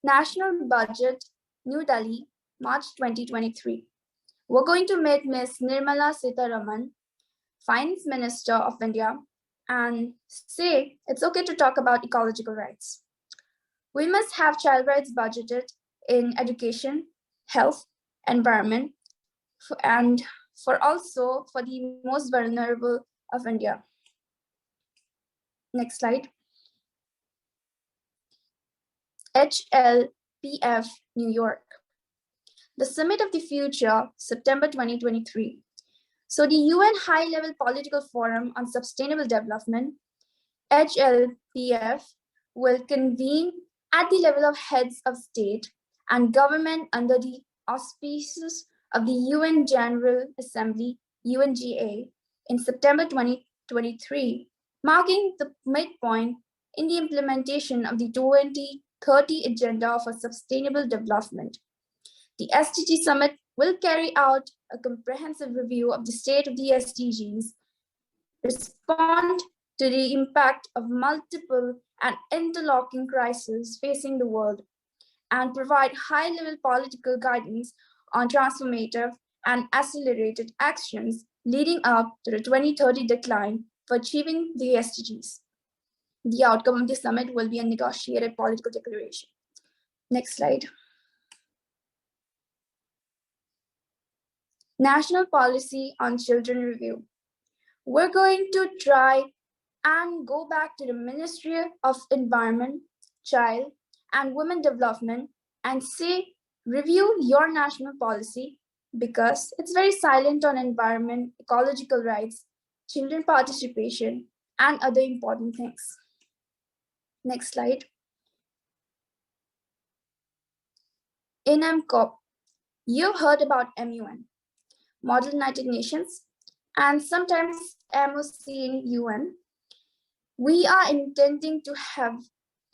National Budget, New Delhi, March 2023. We're going to meet Ms. Nirmala Sitharaman, Finance Minister of India, and say it's okay to talk about ecological rights. We must have child rights budgeted in education, health, environment, and for the most vulnerable of India. Next slide. HLPF, New York. The Summit of the Future, September 2023. So the UN High-Level Political Forum on Sustainable Development, HLPF, will convene at the level of heads of state and government under the auspices of the UN General Assembly, UNGA, in September 2023, marking the midpoint in the implementation of the 2030 Agenda for Sustainable Development. The SDG Summit will carry out a comprehensive review of the state of the SDGs, respond to the impact of multiple and interlocking crises facing the world, and provide high-level political guidance on transformative and accelerated actions leading up to the 2030 deadline for achieving the SDGs. The outcome of the summit will be a negotiated political declaration. Next slide. National Policy on Children Review. We're going to try and go back to the Ministry of Environment, Child and Women Development and say, review your national policy because it's very silent on environment, ecological rights, children participation, and other important things. Next slide. In MCOP, you've heard about MUN, Model United Nations, and sometimes MOC in UN, we are intending to have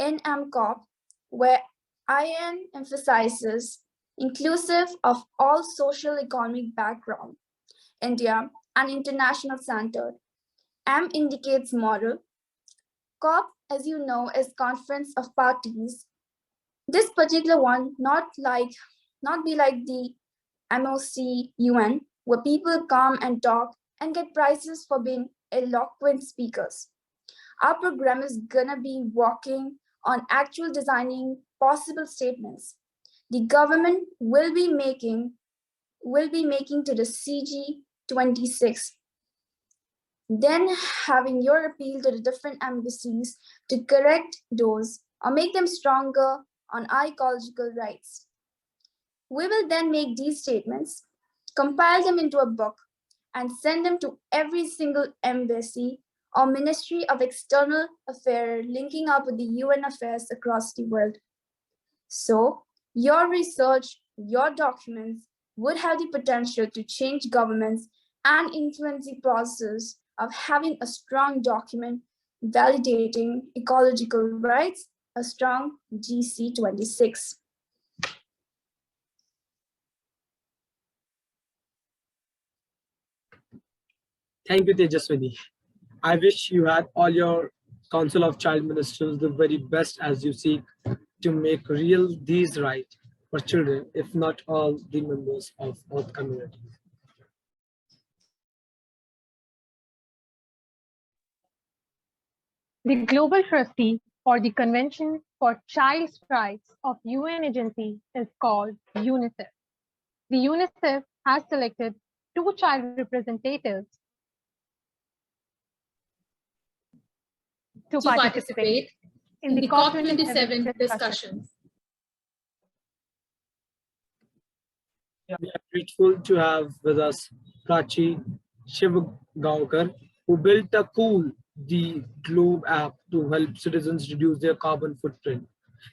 NMCOP, where IN emphasizes inclusive of all social economic background, India, and international standard. M indicates model. COP, as you know, is conference of parties. This particular one not be like the MOC UN, where people come and talk and get prizes for being eloquent speakers. Our program is gonna be working on actual designing possible statements. The government will be making to the CG26. Then having your appeal to the different embassies to correct those or make them stronger on our ecological rights. We will then make these statements, compile them into a book, and send them to every single embassy or Ministry of External Affairs linking up with the UN affairs across the world. So your research, your documents would have the potential to change governments and influence the process of having a strong document validating ecological rights, a strong GC26. Thank you, Tejaswini. I wish you had all your Council of Child Ministers the very best as you seek to make real these rights for children, if not all the members of Earth community. The Global Trustee for the Convention for Child's Rights of UN agency is called UNICEF. The UNICEF has selected 2 child representatives to participate in the COP27 discussions. We are grateful to have with us Prachi Shivgaonkar, who built a cool the Globe app to help citizens reduce their carbon footprint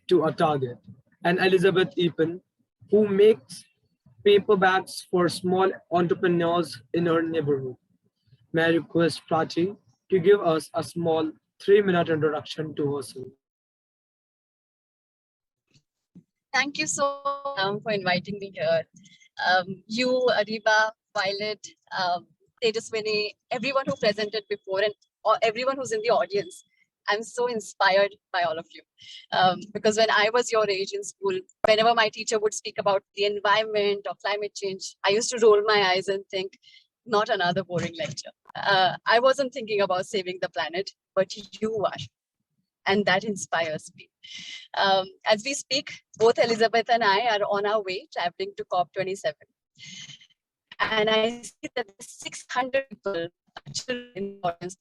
to a target, and Elizabeth Epen, who makes paper bags for small entrepreneurs in her neighborhood. May I request Prachi to give us a small 3-minute introduction to herself. Thank you so much for inviting me here. You, Ariba, Violet, Tejaswini, everyone who presented before, and or everyone who's in the audience. I'm so inspired by all of you. Because when I was your age in school, whenever my teacher would speak about the environment or climate change, I used to roll my eyes and think, not another boring lecture. I wasn't thinking about saving the planet, but you are. And that inspires me. As we speak, both Elizabeth and I are on our way traveling to COP27. And I see that 600 people actually in the audience.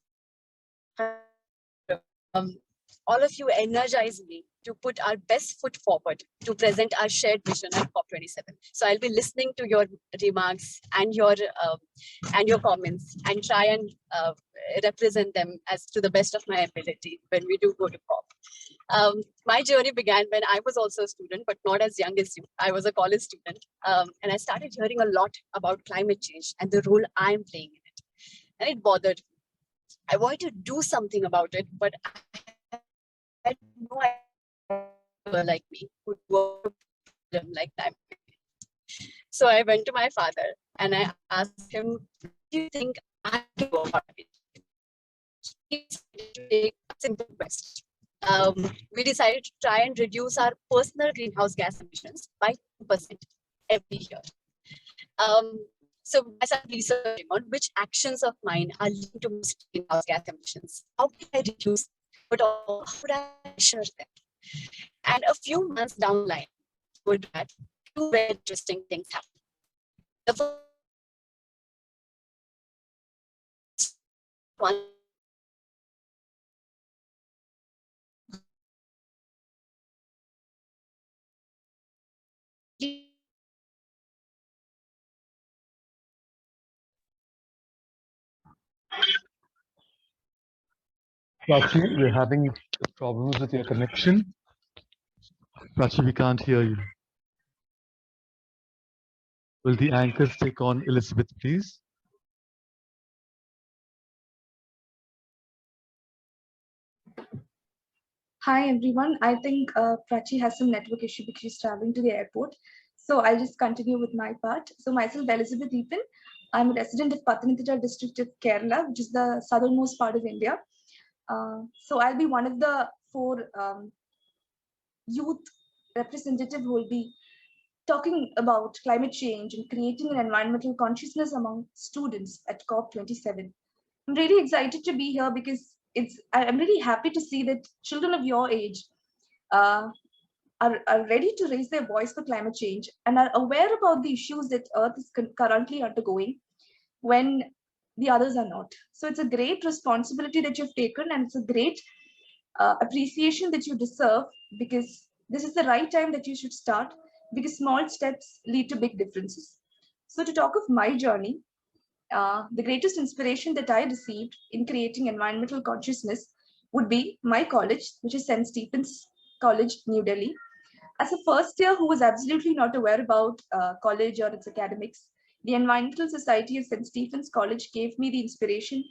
All of you energize me to put our best foot forward to present our shared vision at COP27. So I'll be listening to your remarks and your comments and try and represent them as to the best of my ability when we do go to COP. My journey began when I was also a student, but not as young as you. I was a college student, and I started hearing a lot about climate change and the role I'm playing in it. And it bothered me. I wanted to do something about it, but I had no idea like me who would work like climate change. So I went to my father and I asked him, "Do you think I can go about it?" He decided to take a simple quest. We decided to try and reduce our personal greenhouse gas emissions by 2% every year. So I started researching on which actions of mine are linked to most greenhouse gas emissions. How can I reduce, but how would I measure them? And a few months down the line, with that, 2 very interesting things happened. The first one, Prachi, we're having problems with your connection. Prachi, we can't hear you. Will the anchors take on Elizabeth, please? Hi, everyone. I think Prachi has some network issue because she's traveling to the airport. So I'll just continue with my part. So myself, Elizabeth Ethan. I'm a resident of Pathanamthitta district of Kerala, which is the southernmost part of India. So I'll be one of the four youth representative who will be talking about climate change and creating an environmental consciousness among students at COP27. I'm really excited to be here because I'm really happy to see that children of your age uh, are ready to raise their voice for climate change and are aware about the issues that Earth is currently undergoing when the others are not. So it's a great responsibility that you've taken, and it's a great appreciation that you deserve, because this is the right time that you should start, because small steps lead to big differences. So to talk of my journey, the greatest inspiration that I received in creating environmental consciousness would be my college, which is St. Stephen's College, New Delhi. As a first year who was absolutely not aware about college or its academics, the Environmental Society of St. Stephen's College gave me the inspiration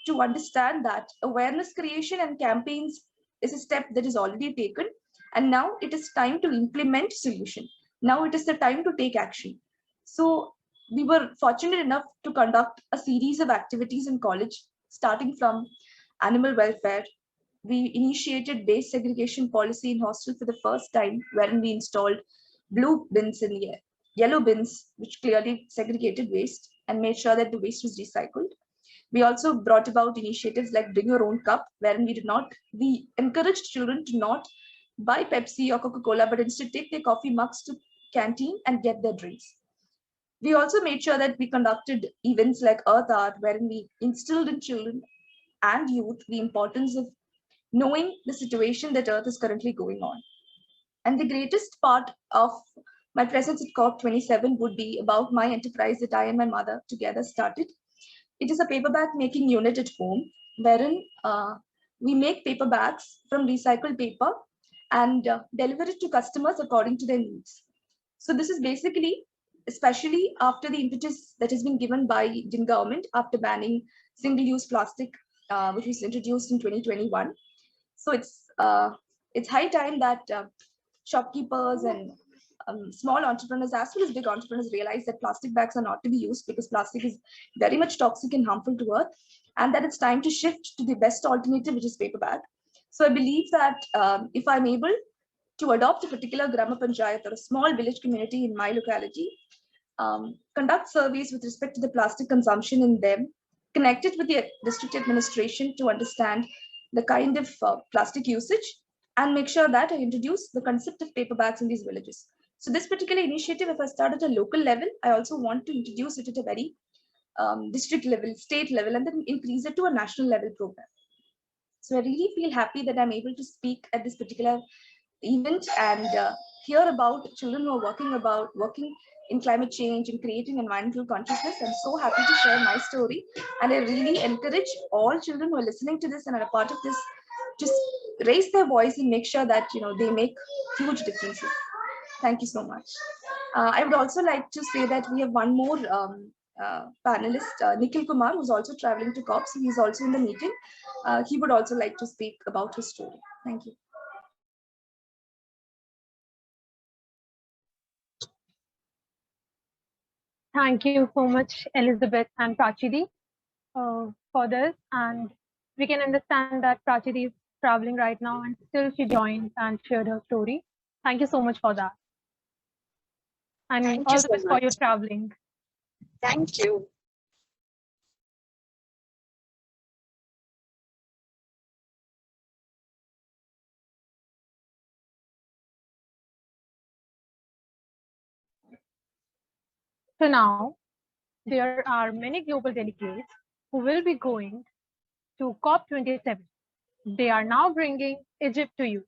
to understand that awareness creation and campaigns is a step that is already taken, and now it is time to implement solution. Now it is the time to take action. So we were fortunate enough to conduct a series of activities in college, starting from animal welfare. We initiated waste segregation policy in hostel for the first time, wherein we installed blue bins and yellow bins, which clearly segregated waste and made sure that the waste was recycled. We also brought about initiatives like Bring Your Own Cup, wherein we encouraged children to not buy Pepsi or Coca-Cola, but instead take their coffee mugs to canteen and get their drinks. We also made sure that we conducted events like Earth Art, wherein we instilled in children and youth the importance of knowing the situation that Earth is currently going on. And the greatest part of my presence at COP27 would be about my enterprise that I and my mother together started. It is a paper bag making unit at home, wherein we make paper bags from recycled paper and deliver it to customers according to their needs. So this is basically, especially after the impetus that has been given by Indian government after banning single-use plastic, which was introduced in 2021. So it's high time that shopkeepers and small entrepreneurs as well as big entrepreneurs realize that plastic bags are not to be used, because plastic is very much toxic and harmful to Earth, and that it's time to shift to the best alternative, which is paper bag. So I believe that if I'm able to adopt a particular Grama Panchayat or a small village community in my locality, conduct surveys with respect to the plastic consumption in them, connect it with the district administration to understand the kind of plastic usage, and make sure that I introduce the concept of paper bags in these villages. So this particular initiative, if I start at a local level, I also want to introduce it at a very district level, state level, and then increase it to a national level program. So I really feel happy that I'm able to speak at this particular event and hear about children who are working in climate change and creating environmental consciousness. I'm so happy to share my story, and I really encourage all children who are listening to this and are a part of this, just raise their voice and make sure that they make huge differences. Thank you so much. I would also like to say that we have one more panelist, Nikhil Kumar, who's also traveling to COP, so he's also in the meeting. He would also like to speak about his story. Thank you. Thank you so much, Elizabeth and Prachidi, for this. And we can understand that Prachidi is traveling right now, and still she joined and shared her story. Thank you so much for that. And Thank all you the so best for your much. traveling. Thank you. So now, there are many global delegates who will be going to COP27. They are now bringing Egypt to you.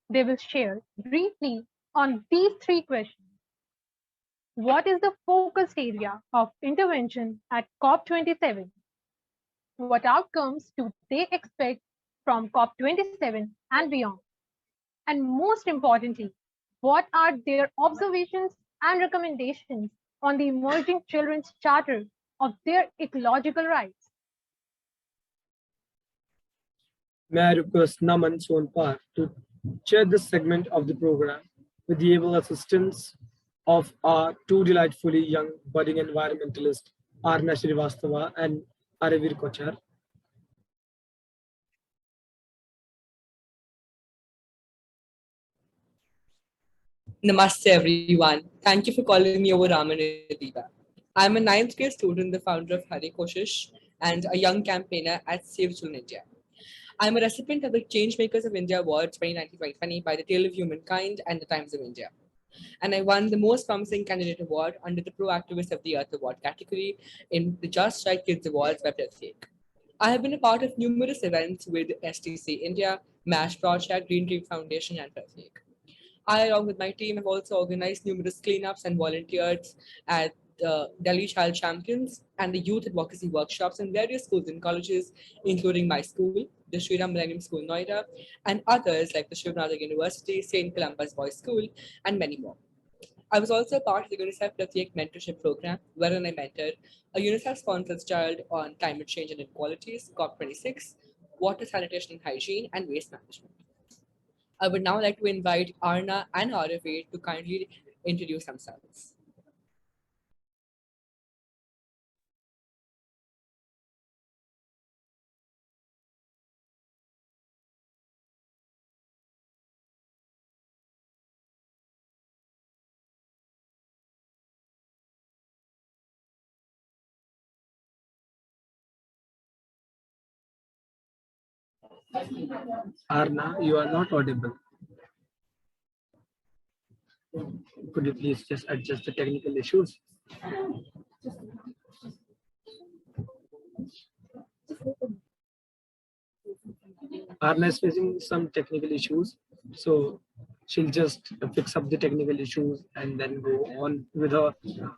They will share briefly on these three questions. What is the focused area of intervention at COP27? What outcomes do they expect from COP27 and beyond? And most importantly, what are their observations and recommendations on the emerging Children's Charter of their ecological rights? May I request Naman Sonpar to chair this segment of the program with the able assistance of our two delightfully young budding environmentalists, Arna Srivastava and Aravir Kochar. Namaste everyone. Thank you for calling me over Ramanadita. I'm a 9th grade student, the founder of Hare Koshish, and a young campaigner at Save Children India. I'm a recipient of the Changemakers of India Award 2019-2020 by the Tale of Humankind and the Times of India. And I won the Most Promising Candidate Award under the Pro Activist of the Earth Award category in the Just Right Kids Awards by Pratyek. I have been a part of numerous events with STC India, MASH Project, Green Dream Foundation, and Pratyek. I, along with my team, have also organized numerous cleanups and volunteered at the Delhi Child Champions and the youth advocacy workshops in various schools and colleges, including my school, the Sri Ram Millennium School, Noida, and others like the Shivnada University, St. Columba's Boys School, and many more. I was also a part of the UNICEF Pratyek Mentorship Program, wherein I mentored a UNICEF-sponsored child on climate change and inequalities, COP26, water, sanitation and hygiene, and waste management. I would now like to invite Arna and Aravir to kindly introduce themselves. Arna, you are not audible. Could you please just adjust the technical issues? Arna is facing some technical issues, so she'll just fix up the technical issues and then go on with her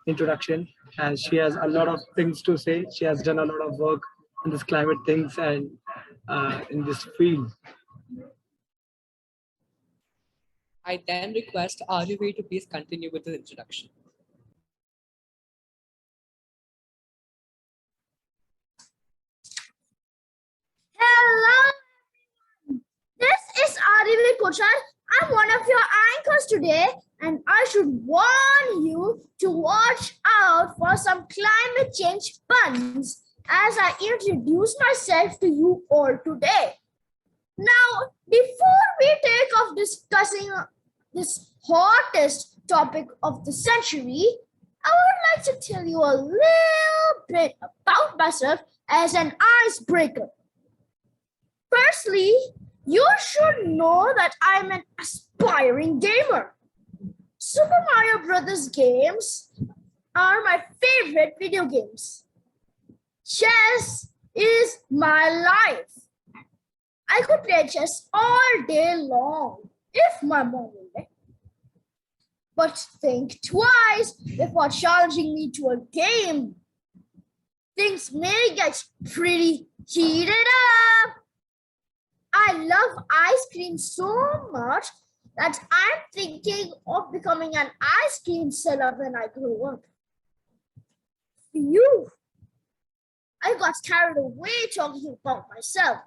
introduction. And she has a lot of things to say. She has done a lot of work in this climate things and in this field. I then request Aravir to please continue with the introduction. Hello, this is Aravir Kochar. I'm one of your anchors today, and I should warn you to watch out for some climate change puns as I introduce myself to you all today. Now, before we take off discussing this hottest topic of the century, I would like to tell you a little bit about myself as an icebreaker. Firstly, you should know that I'm an aspiring gamer. Super Mario Brothers games are my favorite video games. Chess is my life. I could play chess all day long if my mom will let me. But think twice before challenging me to a game. Things may get pretty heated up. I love ice cream so much that I'm thinking of becoming an ice cream seller when I grow up. Phew! I got carried away talking about myself.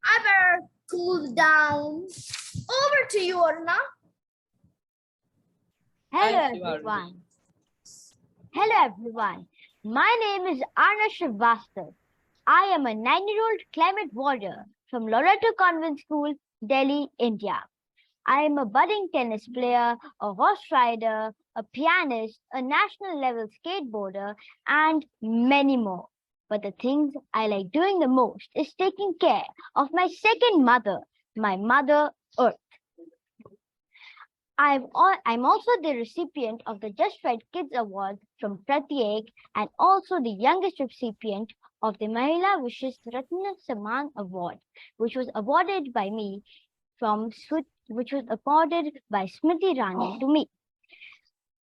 I better cool down. Over to you, Arna. Hello everyone. My name is Arna Srivastava. I am a 9-year-old climate warrior from Loreto Convent School, Delhi, India. I am a budding tennis player, a horse rider, a pianist, a national level skateboarder, and many more. But the things I like doing the most is taking care of my second mother, my Mother Earth. I'm also the recipient of the Just Right Kids Award from Pratyek and also the youngest recipient of the Mahila Vishist Ratna Samman Award, which was awarded by Smriti Rani to me.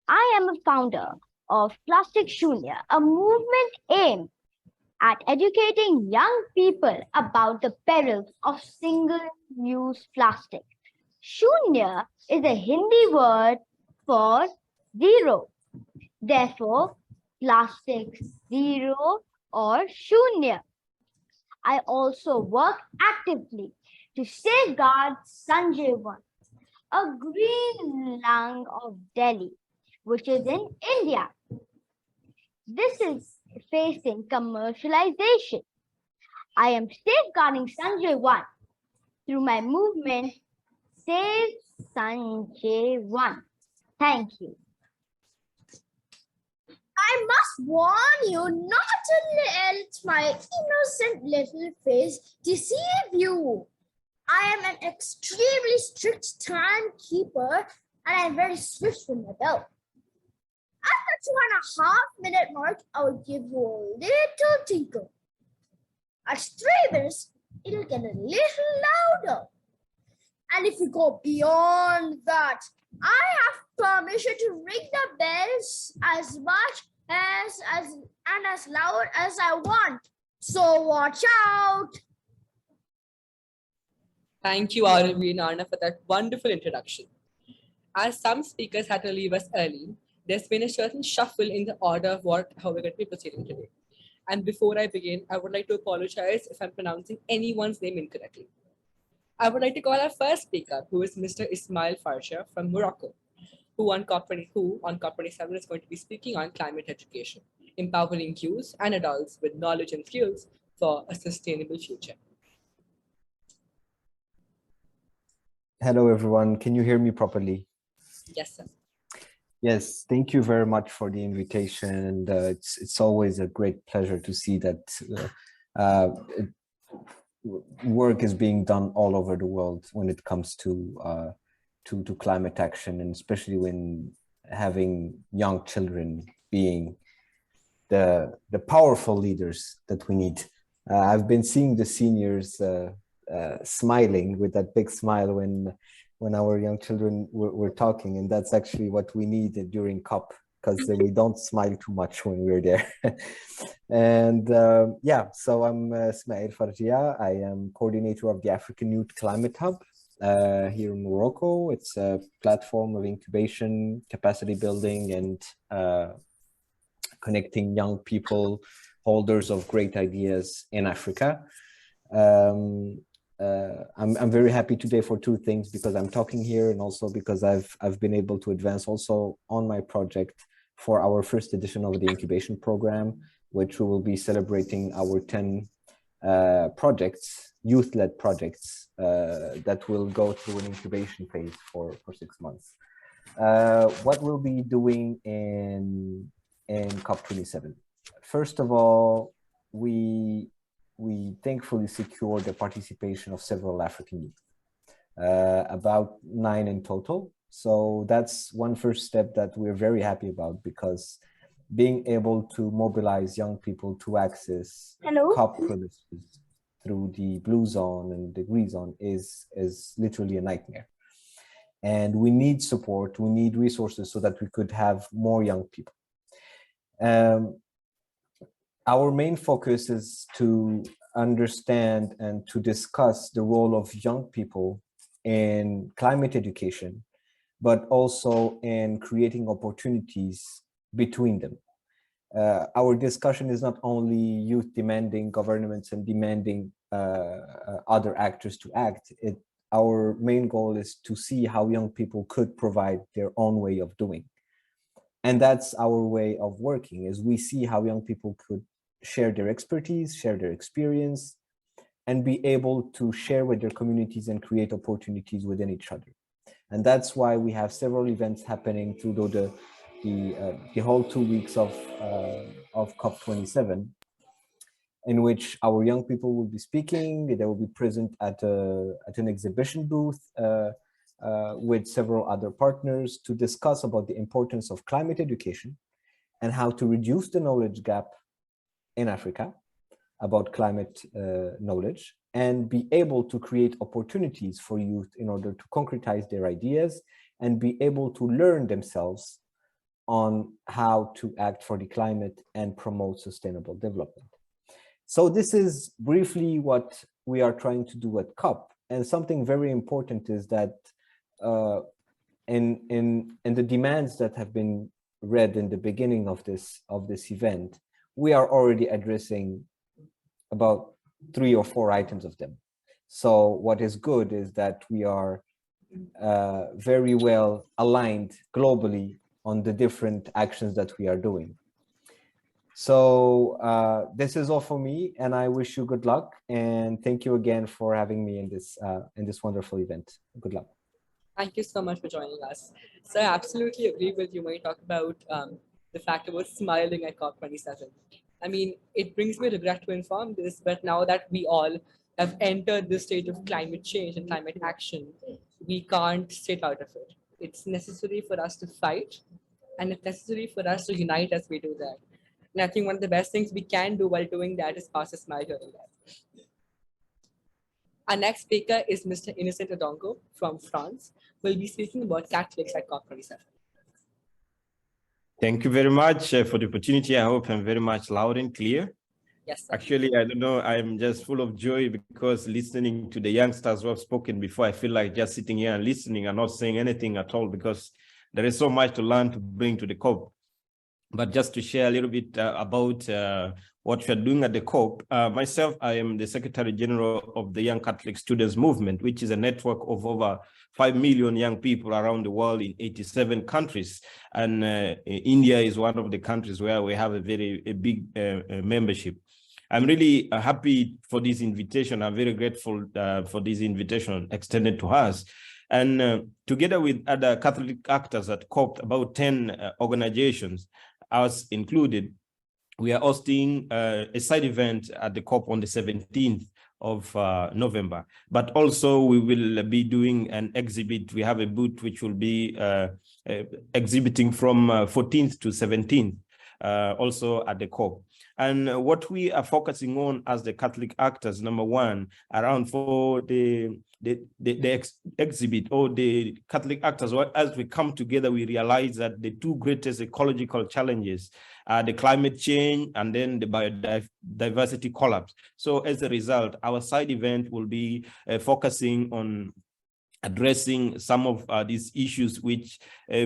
I am a founder of Plastic Shunya, a movement aimed at educating young people about the perils of single-use plastic. Shunya is a Hindi word for zero. Therefore, plastic zero or shunya. I also work actively to safeguard Sanjay 1, a green lung of Delhi, which is in India. This is facing commercialization. I am safeguarding Sanjay 1 through my movement Save Sanjay 1. Thank you. I must warn you not to let my innocent little face deceive you. I am an extremely strict timekeeper and I'm very swift with my belt. At the 2.5-minute mark, I will give you a little tinkle. At 3 minutes, it'll get a little louder. And if you go beyond that, I have permission to ring the bells as much and as loud as I want. So watch out. Thank you, Auravi and Arna, for that wonderful introduction. As some speakers had to leave us early, there's been a certain shuffle in the order of how we're going to be proceeding today. And before I begin, I would like to apologize if I'm pronouncing anyone's name incorrectly. I would like to call our first speaker, who is Mr. Ismail Farsha from Morocco, who on COP27 is going to be speaking on climate education, empowering youth and adults with knowledge and skills for a sustainable future. Hello, everyone. Can you hear me properly? Yes, sir. Yes, thank you very much for the invitation. And it's always a great pleasure to see that work is being done all over the world when it comes to climate action, and especially when having young children being the powerful leaders that we need. I've been seeing the seniors smiling with that big smile when our young children were talking, and that's actually what we need during COP, because we don't smile too much when we're there. And yeah, so I'm Ismail Farjia. I am coordinator of the African Youth Climate Hub here in Morocco. It's a platform of incubation, capacity building, and connecting young people, holders of great ideas in Africa. I'm very happy today for two things, because I'm talking here and also because I've been able to advance also on my project for our first edition of the incubation program, which we will be celebrating our 10 projects, youth-led projects that will go through an incubation phase for 6 months. What we'll be doing in COP27. First of all, we thankfully secured the participation of several African youth, about 9 in total. So that's one first step that we're very happy about, because being able to mobilize young people to access COP premises through the blue zone and the green zone is literally a nightmare. And we need support, we need resources so that we could have more young people. Our main focus is to understand and to discuss the role of young people in climate education, but also in creating opportunities between them. Our discussion is not only youth demanding governments and demanding other actors to act. Our main goal is to see how young people could provide their own way of doing. And that's our way of working, is we see how young people could share their expertise, share their experience, and be able to share with their communities and create opportunities within each other. And that's why we have several events happening through the whole 2 weeks of COP27, in which our young people will be speaking. They will be present at an exhibition booth with several other partners to discuss about the importance of climate education and how to reduce the knowledge gap in Africa about climate knowledge, and be able to create opportunities for youth in order to concretize their ideas and be able to learn themselves on how to act for the climate and promote sustainable development. So this is briefly what we are trying to do at COP. And something very important is that in the demands that have been read in the beginning of this event, we are already addressing about 3 or 4 items of them. So what is good is that we are very well aligned globally on the different actions that we are doing. So this is all for me, and I wish you good luck. And thank you again for having me in this wonderful event. Good luck. Thank you so much for joining us. So I absolutely agree with you when you talk about the fact about smiling at COP27. I mean, it brings me regret to inform this, but now that we all have entered this stage of climate change and climate action, we can't sit out of it. It's necessary for us to fight, and it's necessary for us to unite as we do that. And I think one of the best things we can do while doing that is pass a smile here and there. Our next speaker is Mr. Innocent Odongo from France, who will be speaking about Catholics at COP27. Thank you very much for the opportunity. I hope I'm very much loud and clear. Yes, sir. Actually, I don't know, I'm just full of joy because listening to the youngsters who have spoken before, I feel like just sitting here and listening and not saying anything at all because there is so much to learn to bring to the COP. But just to share a little bit about what we're doing at the COP, myself, I am the Secretary General of the Young Catholic Students Movement, which is a network of over 5 million young people around the world in 87 countries. And India is one of the countries where we have a very big membership. I'm really happy for this invitation. I'm very grateful for this invitation extended to us. And together with other Catholic actors at COP, about 10 organizations, us included, we are hosting a side event at the COP on the 17th of November. But also we will be doing an exhibit. We have a booth which will be exhibiting from 14th to 17th, also at the COP. And what we are focusing on as the Catholic actors, number one, around for the exhibit or the Catholic actors, as we come together, we realize that the two greatest ecological challenges are the climate change and then the biodiversity collapse. So as a result, our side event will be focusing on addressing some of these issues which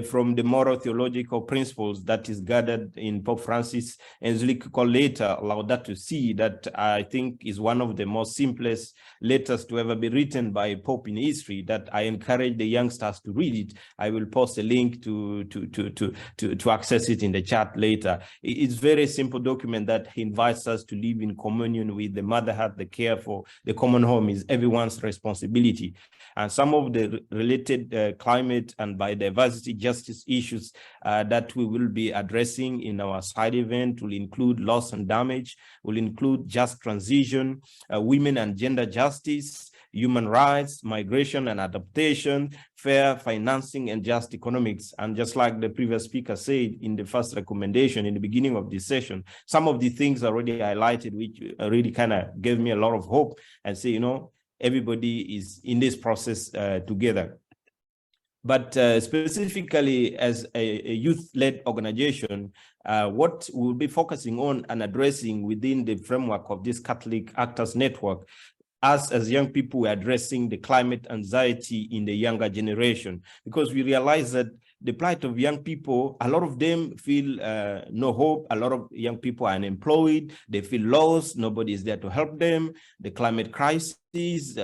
from the moral theological principles that is gathered in Pope Francis encyclical letter Laudato Si, that I think is one of the most simplest letters to ever be written by a Pope in history, that I encourage the youngsters to read it. I will post a link to access it in the chat later. It's a very simple document that invites us to live in communion with the Mother Heart. The care for the common home is everyone's responsibility. And some of the related climate and biodiversity justice issues that we will be addressing in our side event will include loss and damage, will include just transition, women and gender justice, human rights, migration and adaptation, fair financing, and just economics. And just like the previous speaker said in the first recommendation in the beginning of this session, some of the things already highlighted, which really kind of gave me a lot of hope and say, you know, everybody is in this process together. But specifically as a youth-led organization, what we'll be focusing on and addressing within the framework of this Catholic Actors Network, us as young people, we're addressing the climate anxiety in the younger generation, because we realize that the plight of young people, a lot of them feel no hope. A lot of young people are unemployed. They feel lost. Nobody is there to help them. The climate crisis,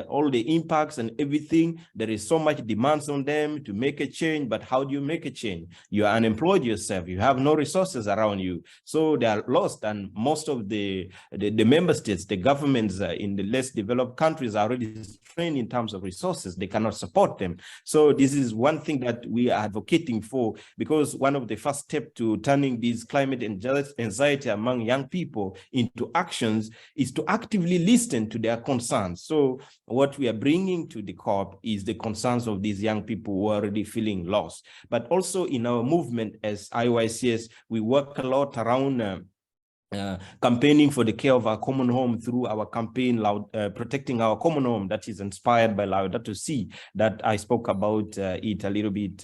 all the impacts and everything, there is so much demands on them to make a change. But how do you make a change? You are unemployed yourself. You have no resources around you. So they are lost. And most of the member states, the governments in the less developed countries are already strained in terms of resources. They cannot support them. So this is one thing that we are advocating for, because one of the first steps to turning this climate anxiety among young people into actions is to actively listen to their concerns. So what we are bringing to the COP is the concerns of these young people who are already feeling lost. But also in our movement as IYCS, we work a lot around campaigning for the care of our common home through our campaign, Protecting Our Common Home, that is inspired by Laudato Si, that I spoke about it a little bit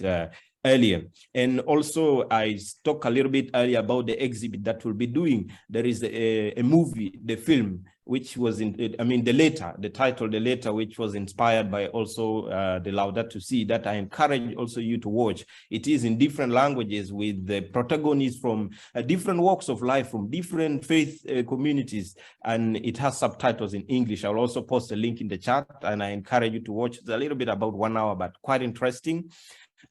earlier. And also I talked a little bit earlier about the exhibit that we'll be doing. There is a movie, the film, which was the title, The Letter, which was inspired by also the Laudato Si, that I encourage also you to watch. It is in different languages with the protagonists from different walks of life, from different faith communities, and it has subtitles in English. I'll also post a link in the chat, and I encourage you to watch. It's a little bit about 1 hour, but quite interesting.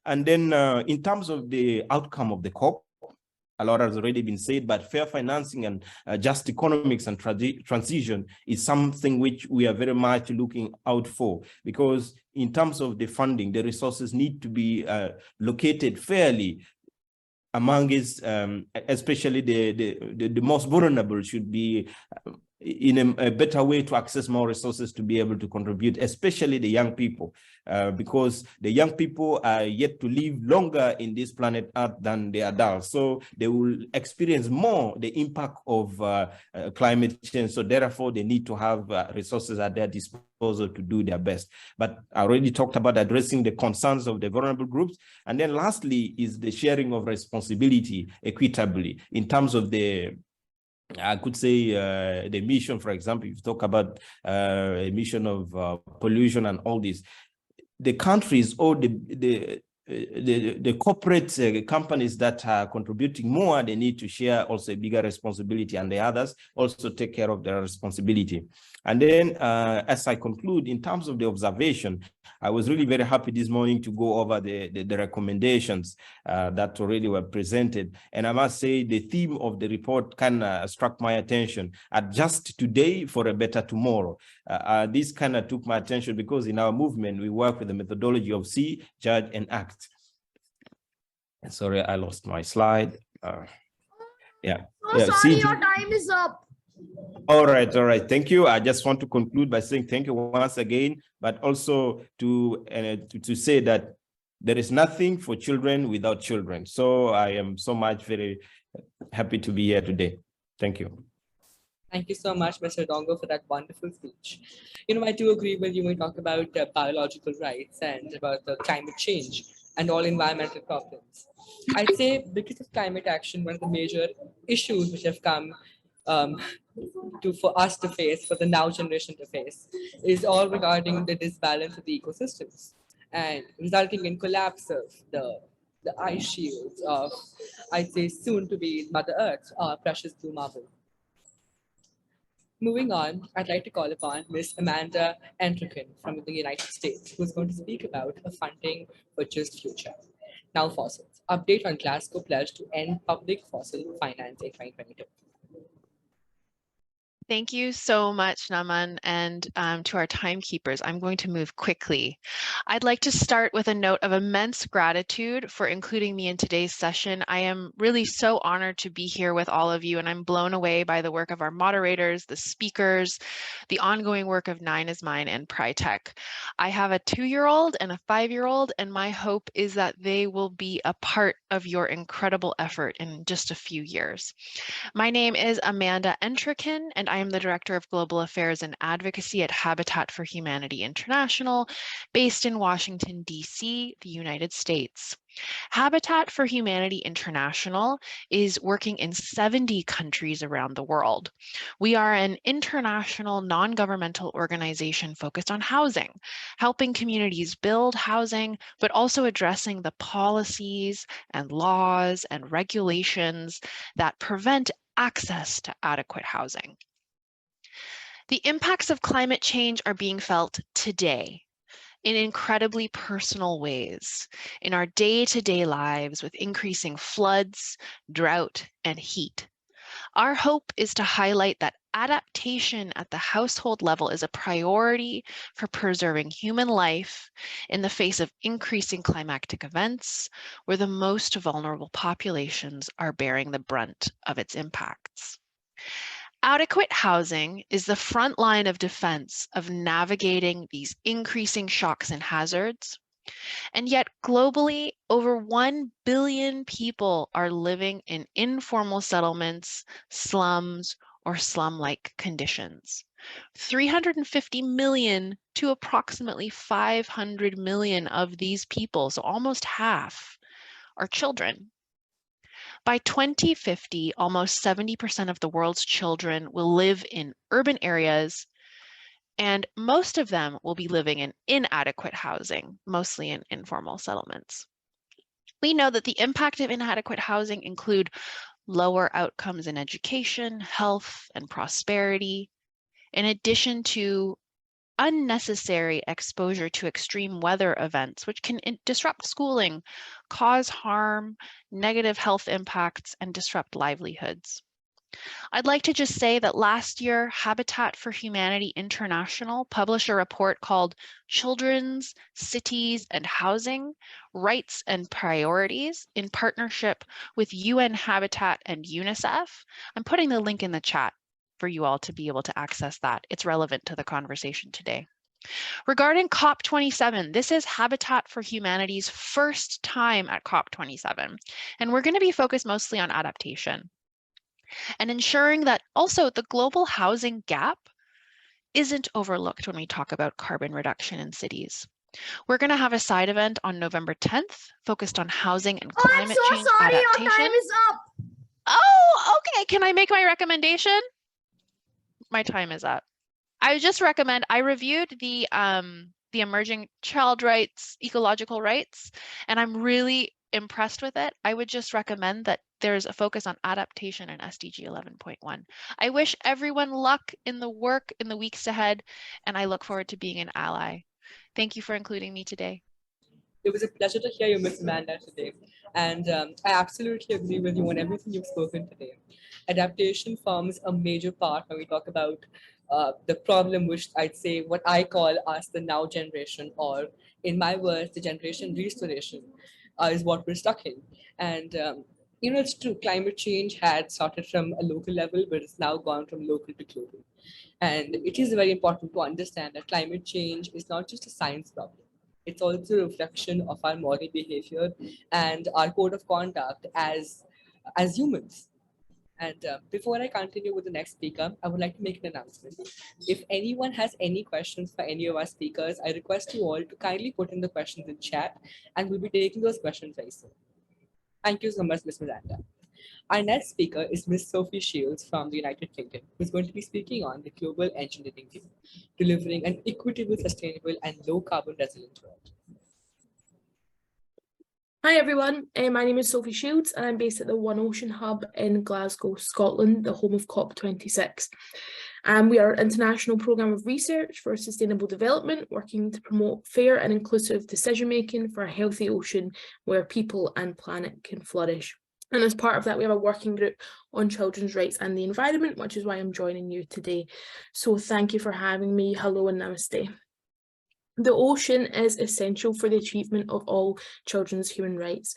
And then in terms of the outcome of the COP, a lot has already been said, but fair financing and just economics and transition is something which we are very much looking out for, because in terms of the funding, the resources need to be located fairly among us, especially the most vulnerable should be in a better way to access more resources to be able to contribute, especially the young people, because the young people are yet to live longer in this planet Earth than the adults. So they will experience more the impact of climate change. So therefore, they need to have resources at their disposal to do their best. But I already talked about addressing the concerns of the vulnerable groups. And then lastly is the sharing of responsibility equitably in terms of I could say the emission, for example, if you talk about emission of pollution and all this, the countries or the corporate companies that are contributing more, they need to share also a bigger responsibility, and the others also take care of their responsibility. And then as I conclude, in terms of the observation, I was really very happy this morning to go over the recommendations that already were presented. And I must say the theme of the report kind of struck my attention. Adjust today for a better tomorrow. This kind of took my attention because in our movement, we work with the methodology of see, judge, and act. Sorry, I lost my slide. Yeah. Sorry, your time is up. All right. Thank you. I just want to conclude by saying thank you once again, but also to say that there is nothing for children without children. So I am so much very happy to be here today. Thank you. Thank you so much, Mr. Dongo, for that wonderful speech. I do agree with you when you talk about biological rights and about the climate change and all environmental problems. I'd say because of climate action, one of the major issues which have come for us to face, for the now generation to face, is all regarding the disbalance of the ecosystems and resulting in collapse of the ice shields of, I'd say, soon to be Mother Earth, our precious blue marble. Moving on, I'd like to call upon Ms. Amanda Entrekin from the United States, who's going to speak about a funding for just future. Now, fossils. Update on Glasgow pledge to end public fossil finance in 2022. Thank you so much, Naman, and to our timekeepers. I'm going to move quickly. I'd like to start with a note of immense gratitude for including me in today's session. I am really so honored to be here with all of you, and I'm blown away by the work of our moderators, the speakers, the ongoing work of 9ismine and PryTech. I have a 2-year-old and a 5-year-old, and my hope is that they will be a part of your incredible effort in just a few years. My name is Amanda Entrekin, and I am the Director of Global Affairs and Advocacy at Habitat for Humanity International, based in Washington, D.C., the United States. Habitat for Humanity International is working in 70 countries around the world. We are an international non-governmental organization focused on housing, helping communities build housing, but also addressing the policies and laws and regulations that prevent access to adequate housing. The impacts of climate change are being felt today in incredibly personal ways in our day-to-day lives with increasing floods, drought, and heat. Our hope is to highlight that adaptation at the household level is a priority for preserving human life in the face of increasing climatic events where the most vulnerable populations are bearing the brunt of its impacts. Adequate housing is the front line of defense of navigating these increasing shocks and hazards. And yet globally, over 1 billion people are living in informal settlements, slums, or slum-like conditions. 350 million to approximately 500 million of these people, so almost half, are children. By 2050, almost 70% of the world's children will live in urban areas, and most of them will be living in inadequate housing, mostly in informal settlements. We know that the impact of inadequate housing include lower outcomes in education, health, and prosperity, in addition to unnecessary exposure to extreme weather events, which can disrupt schooling, cause harm, negative health impacts, and disrupt livelihoods. I'd like to just say that last year, Habitat for Humanity International published a report called Children's, Cities, and Housing, Rights and Priorities in partnership with UN Habitat and UNICEF. I'm putting the link in the chat for you all to be able to access that. It's relevant to the conversation today. Regarding COP27, this is Habitat for Humanity's first time at COP27, and we're going to be focused mostly on adaptation and ensuring that also the global housing gap isn't overlooked when we talk about carbon reduction in cities. We're going to have a side event on November 10th focused on housing and climate change adaptation. Your time is up. Oh, okay. Can I make my recommendation? My time is up. I just recommend, I reviewed the emerging child rights, ecological rights, and I'm really impressed with it. I would just recommend that there's a focus on adaptation in SDG 11.1. I wish everyone luck in the work in the weeks ahead, and I look forward to being an ally. Thank you for including me today. It was a pleasure to hear you, Ms. Amanda, today. And I absolutely agree with you on everything you've spoken today. Adaptation forms a major part when we talk about the problem, which I'd say what I call us the now generation, or in my words, the generation restoration is what we're stuck in. And you know, it's true, climate change had started from a local level, but it's now gone from local to global. And it is very important to understand that climate change is not just a science problem. It's also a reflection of our moral behavior and our code of conduct as humans. And before I continue with the next speaker, I would like to make an announcement. If anyone has any questions for any of our speakers, I request you all to kindly put in the questions in chat, and we'll be taking those questions very soon. Thank you so much, Ms. Miranda. Our next speaker is Ms. Sophie Shields from the United Kingdom, who's going to be speaking on the global engineering view, delivering an equitable, sustainable, and low carbon resilient world. Hi everyone, my name is Sophie Shields and I'm based at the One Ocean Hub in Glasgow, Scotland, the home of COP26. We are an international programme of research for sustainable development, working to promote fair and inclusive decision-making for a healthy ocean where people and planet can flourish. And as part of that, we have a working group on children's rights and the environment, which is why I'm joining you today. So thank you for having me. Hello and namaste. The ocean is essential for the achievement of all children's human rights,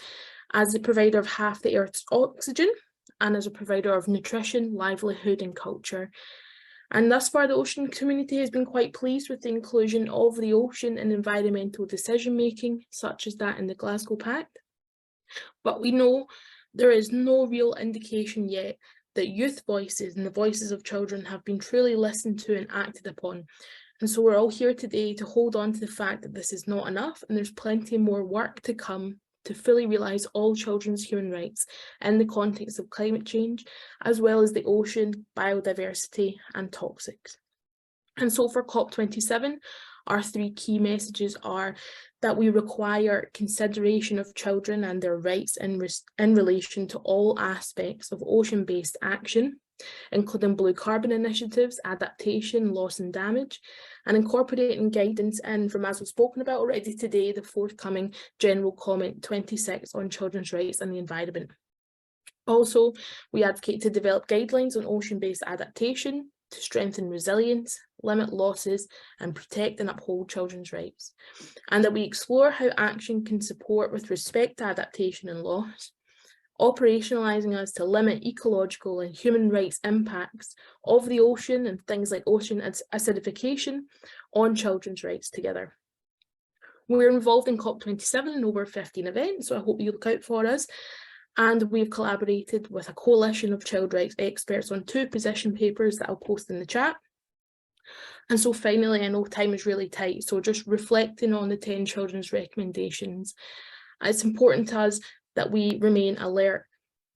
as the provider of half the Earth's oxygen and as a provider of nutrition, livelihood and culture. And thus far, the ocean community has been quite pleased with the inclusion of the ocean in environmental decision-making, such as that in the Glasgow Pact. But we know there is no real indication yet that youth voices and the voices of children have been truly listened to and acted upon. And so we're all here today to hold on to the fact that this is not enough and there's plenty more work to come to fully realise all children's human rights in the context of climate change, as well as the ocean, biodiversity and toxics. And so for COP27, our three key messages are that we require consideration of children and their rights in relation to all aspects of ocean-based action, including blue carbon initiatives, adaptation, loss and damage, and incorporating guidance in from, as we've spoken about already today, the forthcoming General Comment 26 on children's rights and the environment. Also, we advocate to develop guidelines on ocean-based adaptation to strengthen resilience, limit losses, and protect and uphold children's rights, and that we explore how action can support with respect to adaptation and loss, operationalising us to limit ecological and human rights impacts of the ocean and things like ocean acidification on children's rights together. We're involved in COP27 in over 15 events, so I hope you look out for us. And we've collaborated with a coalition of child rights experts on 2 position papers that I'll post in the chat. And so finally, I know time is really tight, so just reflecting on the 10 children's recommendations. It's important to us that we remain alert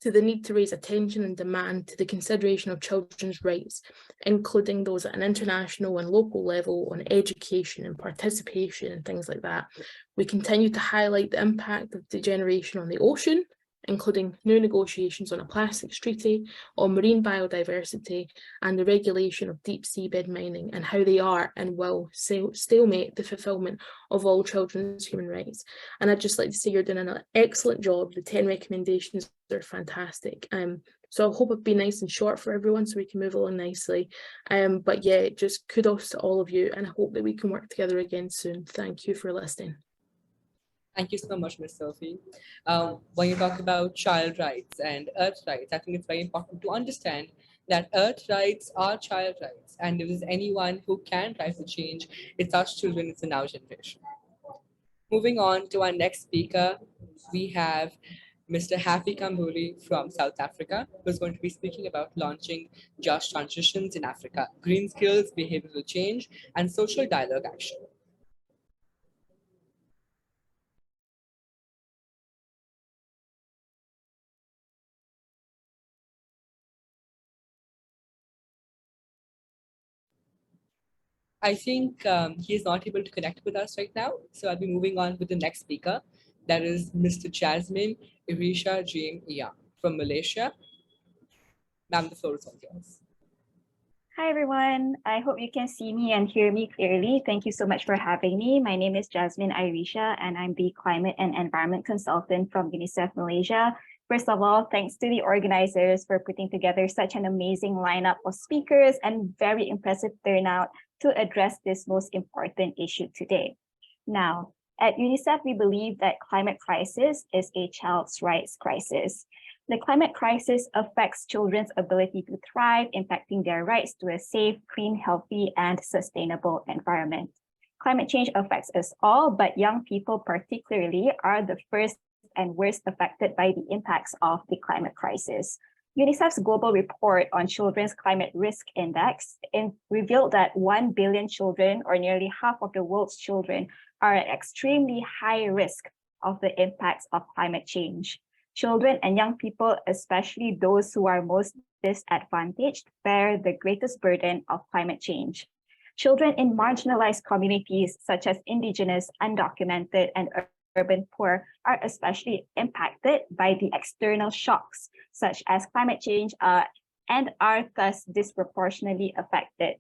to the need to raise attention and demand to the consideration of children's rights, including those at an international and local level on education and participation and things like that. We continue to highlight the impact of degeneration on the ocean, including new negotiations on a plastics treaty, on marine biodiversity, and the regulation of deep seabed mining, and how they are and will stalemate the fulfilment of all children's human rights. And I'd just like to say you're doing an excellent job. The 10 recommendations are fantastic. So I hope I've been nice and short for everyone so we can move along nicely. But yeah, just kudos to all of you, and I hope that we can work together again soon. Thank you for listening. Thank you so much, Ms. Sophie. When you talk about child rights and earth rights, I think it's very important to understand that earth rights are child rights. And if there's anyone who can drive the change, it's us children, it's the now generation. Moving on to our next speaker, we have Mr. Happy Kamburi from South Africa, who's going to be speaking about launching just transitions in Africa, green skills, behavioral change, and social dialogue action. I think he is not able to connect with us right now. So I'll be moving on with the next speaker. That is Mr. Jasmine Irisha Jim Iya from Malaysia. Ma'am, the floor is all yours. Hi, everyone. I hope you can see me and hear me clearly. Thank you so much for having me. My name is Jasmine Irisha, and I'm the Climate and Environment Consultant from UNICEF Malaysia. First of all, thanks to the organizers for putting together such an amazing lineup of speakers and very impressive turnout to address this most important issue today. Now, at UNICEF, we believe that climate crisis is a child's rights crisis. The climate crisis affects children's ability to thrive, impacting their rights to a safe, clean, healthy, and sustainable environment. Climate change affects us all, but young people particularly are the first and worst affected by the impacts of the climate crisis. UNICEF's global report on Children's Climate Risk Index revealed that 1 billion children, or nearly half of the world's children, are at extremely high risk of the impacts of climate change. Children and young people, especially those who are most disadvantaged, bear the greatest burden of climate change. Children in marginalized communities, such as indigenous, undocumented, and urban poor, are especially impacted by the external shocks, such as climate change, and are thus disproportionately affected.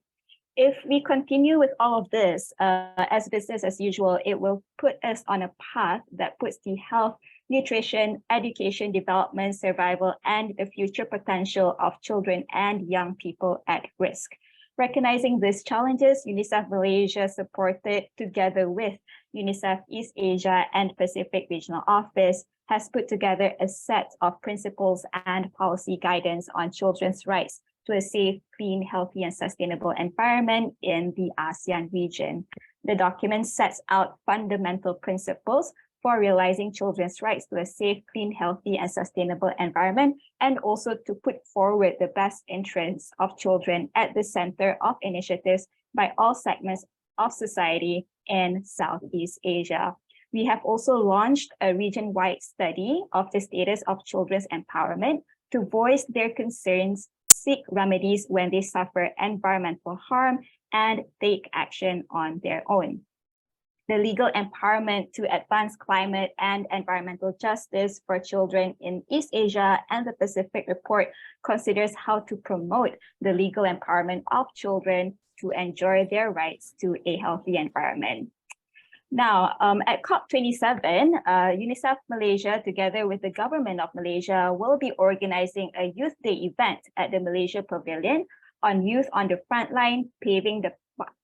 If we continue with all of this as business as usual, it will put us on a path that puts the health, nutrition, education, development, survival, and the future potential of children and young people at risk. Recognizing these challenges, UNICEF Malaysia supported together with UNICEF East Asia and Pacific Regional Office has put together a set of principles and policy guidance on children's rights to a safe, clean, healthy, and sustainable environment in the ASEAN region. The document sets out fundamental principles for realizing children's rights to a safe, clean, healthy, and sustainable environment, and also to put forward the best interests of children at the center of initiatives by all segments of society in Southeast Asia. We have also launched a region-wide study of the status of children's empowerment to voice their concerns, seek remedies when they suffer environmental harm, and take action on their own. The legal empowerment to advance climate and environmental justice for children in East Asia and the Pacific report considers how to promote the legal empowerment of children to enjoy their rights to a healthy environment. Now, at COP27, UNICEF Malaysia, together with the government of Malaysia, will be organizing a Youth Day event at the Malaysia Pavilion on Youth on the Frontline, paving the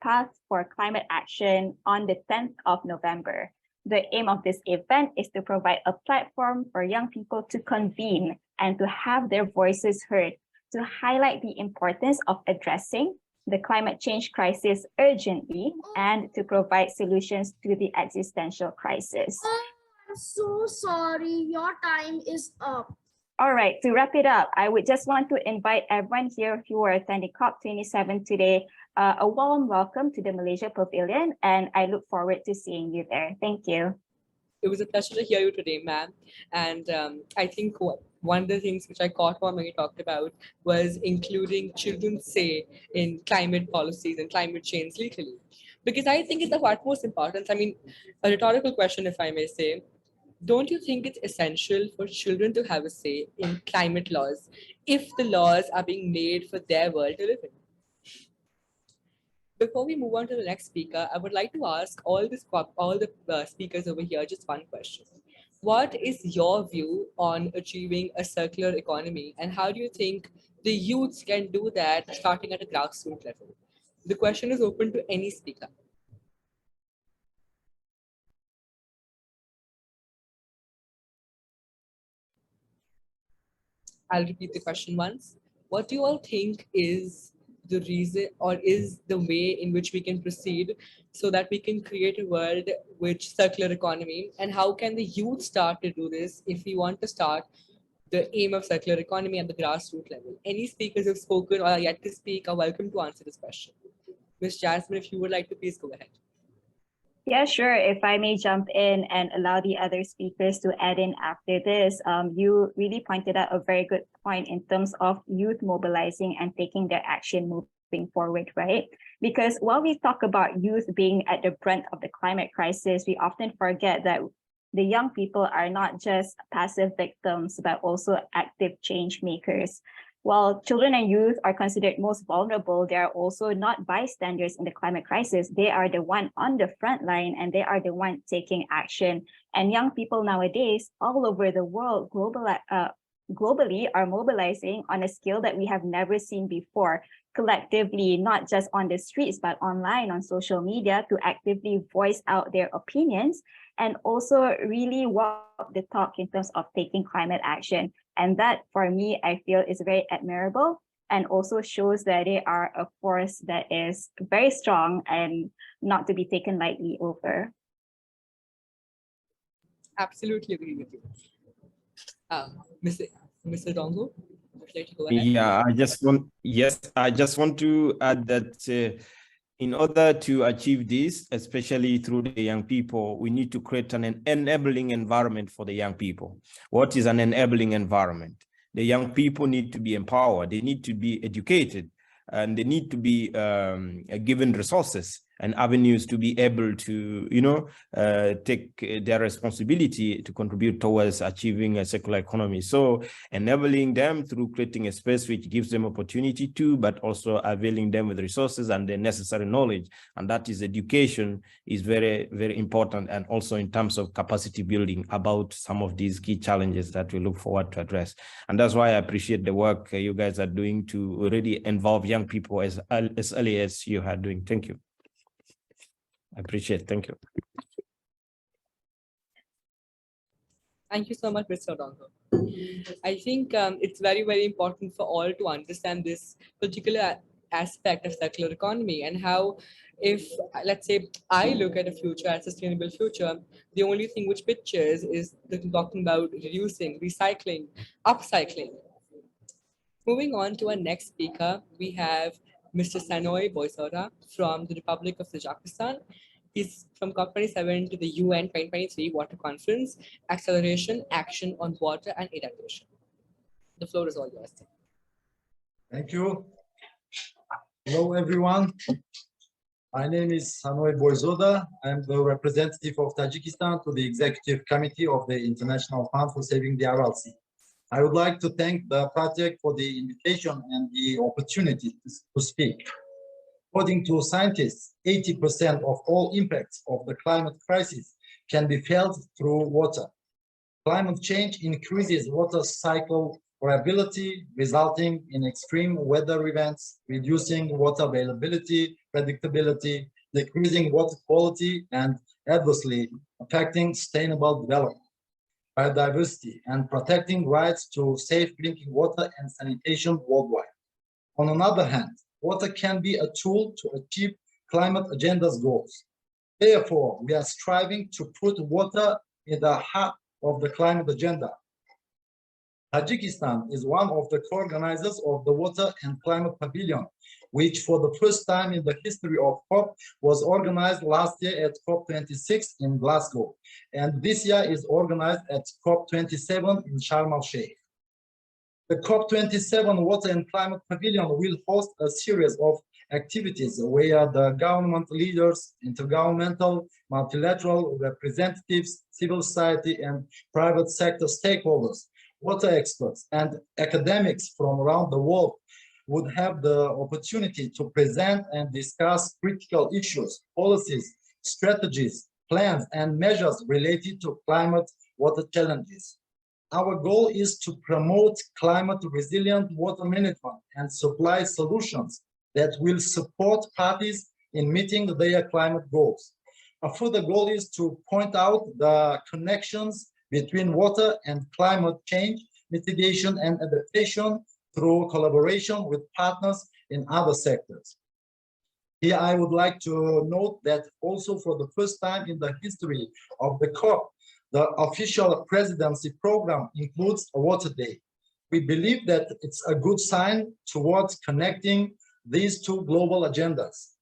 path for climate action on the 10th of November. The aim of this event is to provide a platform for young people to convene and to have their voices heard, to highlight the importance of addressing the climate change crisis urgently and to provide solutions to the existential crisis. Oh, I'm so sorry. Your time is up. All right, to wrap it up, I would just want to invite everyone here who are attending COP27 today a warm welcome to the Malaysia Pavilion, and I look forward to seeing you there. Thank you. It was a pleasure to hear you today, ma'am. And I think one of the things which I caught on when you talked about was including children's say in climate policies and climate change legally. Because I think it's of utmost importance. I mean, a rhetorical question, if I may say, don't you think it's essential for children to have a say in climate laws if the laws are being made for their world to live in? Before we move on to the next speaker, I would like to ask all the speakers over here just one question. What is your view on achieving a circular economy, and how do you think the youths can do that starting at a grassroots level? The question is open to any speaker. I'll repeat the question once. What do you all think is the reason or is the way in which we can proceed so that we can create a world which circular economy, and how can the youth start to do this if we want to start the aim of circular economy at the grassroots level? Any speakers who have spoken or are yet to speak are welcome to answer this question. Ms. Jasmine, if you would like to please go ahead. Yeah, sure. If I may jump in and allow the other speakers to add in after this, you really pointed out a very good point in terms of youth mobilizing and taking their action moving forward, right? Because while we talk about youth being at the brunt of the climate crisis, we often forget that the young people are not just passive victims, but also active change makers. While children and youth are considered most vulnerable, they are also not bystanders in the climate crisis. They are the one on the front line, and they are the one taking action. And young people nowadays, all over the world, globally, are mobilizing on a scale that we have never seen before, collectively, not just on the streets, but online, on social media, to actively voice out their opinions and also really walk the talk in terms of taking climate action. And that, for me, I feel is very admirable and also shows that they are a force that is very strong and not to be taken lightly over. Absolutely agree with you. Mr. Dongo, would you like to go ahead? Yeah, I just want to add that in order to achieve this, especially through the young people, we need to create an enabling environment for the young people. What is an enabling environment? The young people need to be empowered, they need to be educated, and they need to be given resources and avenues to be able to, take their responsibility to contribute towards achieving a circular economy. So enabling them through creating a space which gives them opportunity to, but also availing them with resources and the necessary knowledge. And that is education is very, very important. And also in terms of capacity building about some of these key challenges that we look forward to address. And that's why I appreciate the work you guys are doing to already involve young people as early as you are doing. Thank you. I appreciate it. Thank you. Thank you so much, Mr. Dongo. I think it's very, very important for all to understand this particular aspect of circular economy and how, if, let's say, I look at a future, a sustainable future, the only thing which pictures is talking about reducing, recycling, upcycling. Moving on to our next speaker, we have Mr. Sanoy Boisoda from the Republic of Tajikistan. He's from COP27 to the UN 2023 Water Conference, Acceleration, Action on Water and Adaptation. The floor is all yours. Thank you. Hello, everyone. My name is Sanoy Boisoda. I'm the representative of Tajikistan to the Executive Committee of the International Fund for Saving the Aral Sea. I would like to thank the project for the invitation and the opportunity to speak. According to scientists, 80% of all impacts of the climate crisis can be felt through water. Climate change increases water cycle variability, resulting in extreme weather events, reducing water availability, predictability, decreasing water quality, and adversely affecting sustainable development, biodiversity, and protecting rights to safe drinking water and sanitation worldwide. On another hand, water can be a tool to achieve climate agenda's goals. Therefore, we are striving to put water in the heart of the climate agenda. Tajikistan is one of the co-organizers of the Water and Climate Pavilion, which for the first time in the history of COP was organized last year at COP26 in Glasgow. And this year is organized at COP27 in Sharm el-Sheikh. The COP27 Water and Climate Pavilion will host a series of activities where the government leaders, intergovernmental, multilateral representatives, civil society and private sector stakeholders, water experts and academics from around the world would have the opportunity to present and discuss critical issues, policies, strategies, plans and measures related to climate water challenges. Our goal is to promote climate resilient water management and supply solutions that will support parties in meeting their climate goals. A further goal is to point out the connections between water and climate change, mitigation and adaptation through collaboration with partners in other sectors. Here I would like to note that also for the first time in the history of the COP, the official presidency program includes a Water Day. We believe that it's a good sign towards connecting these two global agendas.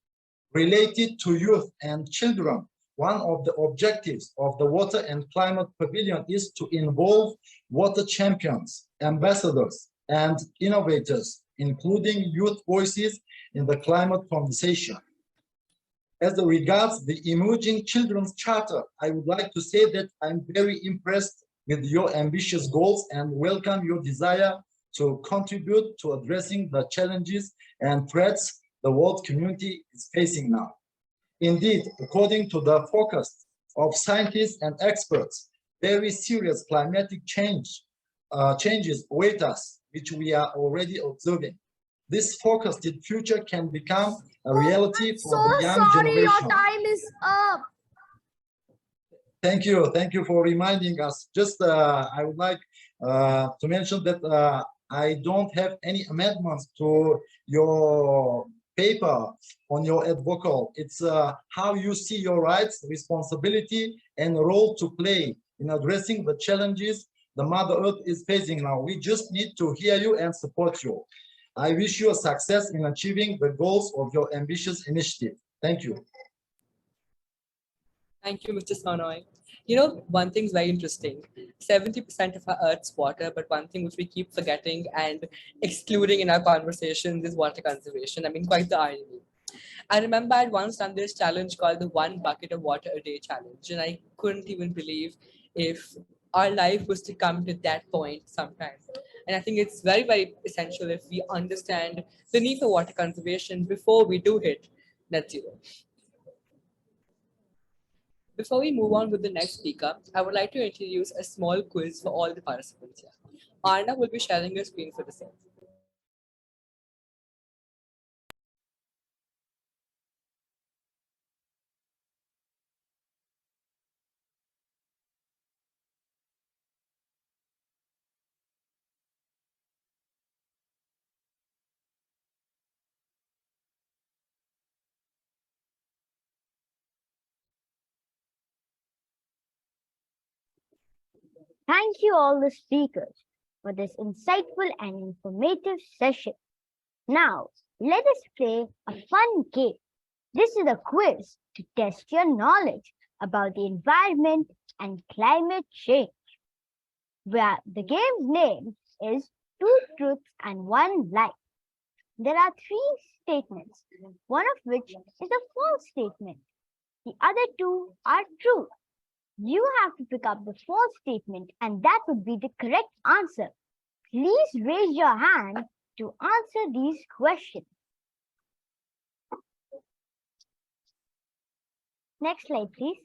Related to youth and children, one of the objectives of the Water and Climate Pavilion is to involve water champions, ambassadors, and innovators, including youth voices in the climate conversation. As regards the Emerging Children's Charter, I would like to say that I'm very impressed with your ambitious goals and welcome your desire to contribute to addressing the challenges and threats the world community is facing now. Indeed, according to the forecast of scientists and experts, very serious climatic changes await us, which we are already observing. This forecasted future can become a reality for the young generation. Your time is up. Thank you for reminding us. Just I would like to mention that I don't have any amendments to your paper on your advocate. It's how you see your rights, responsibility, and role to play in addressing the challenges the Mother Earth is facing now. We just need to hear you and support you. I wish you a success in achieving the goals of your ambitious initiative. Thank you. Thank you, Mr. Sonoy. You know, one thing's very interesting. 70% of our Earth's water, but one thing which we keep forgetting and excluding in our conversations is water conservation. I mean, quite the irony. I remember I'd once done this challenge called the 1 bucket of water a day challenge, and I couldn't even believe if our life was to come to that point sometime. And I think it's very, very essential if we understand the need for water conservation before we do hit net zero. Before we move on with the next speaker, I would like to introduce a small quiz for all the participants here. Arna will be sharing her screen for the same. Thank you all the speakers for this insightful and informative session. Now, let us play a fun game. This is a quiz to test your knowledge about the environment and climate change. Where the game's name is 2 Truths and 1 Lie. There are 3 statements, one of which is a false statement. The other 2 are true. You have to pick up the false statement and that would be the correct answer. Please raise your hand to answer these questions. Next slide, please.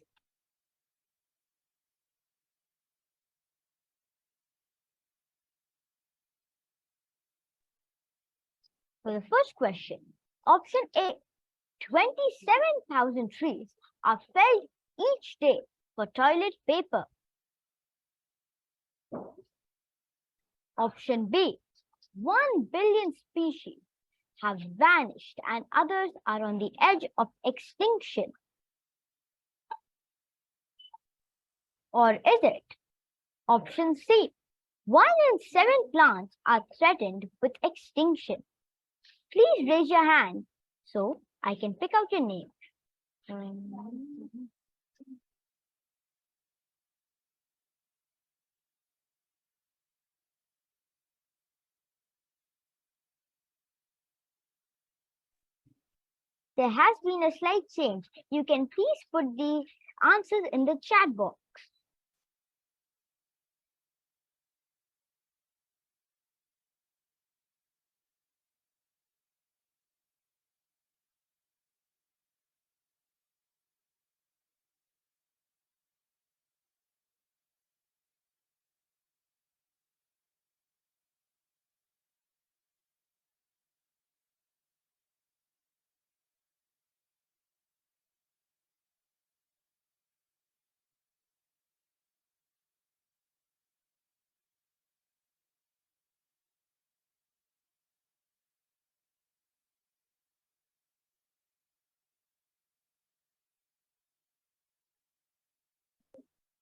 For the first question, option A, 27,000 trees are felled each day for toilet paper. Option B, 1 billion species have vanished and others are on the edge of extinction. Or is it option C, 1 in 7 plants are threatened with extinction? Please raise your hand so I can pick out your name. There has been a slight change. You can please put the answers in the chat box.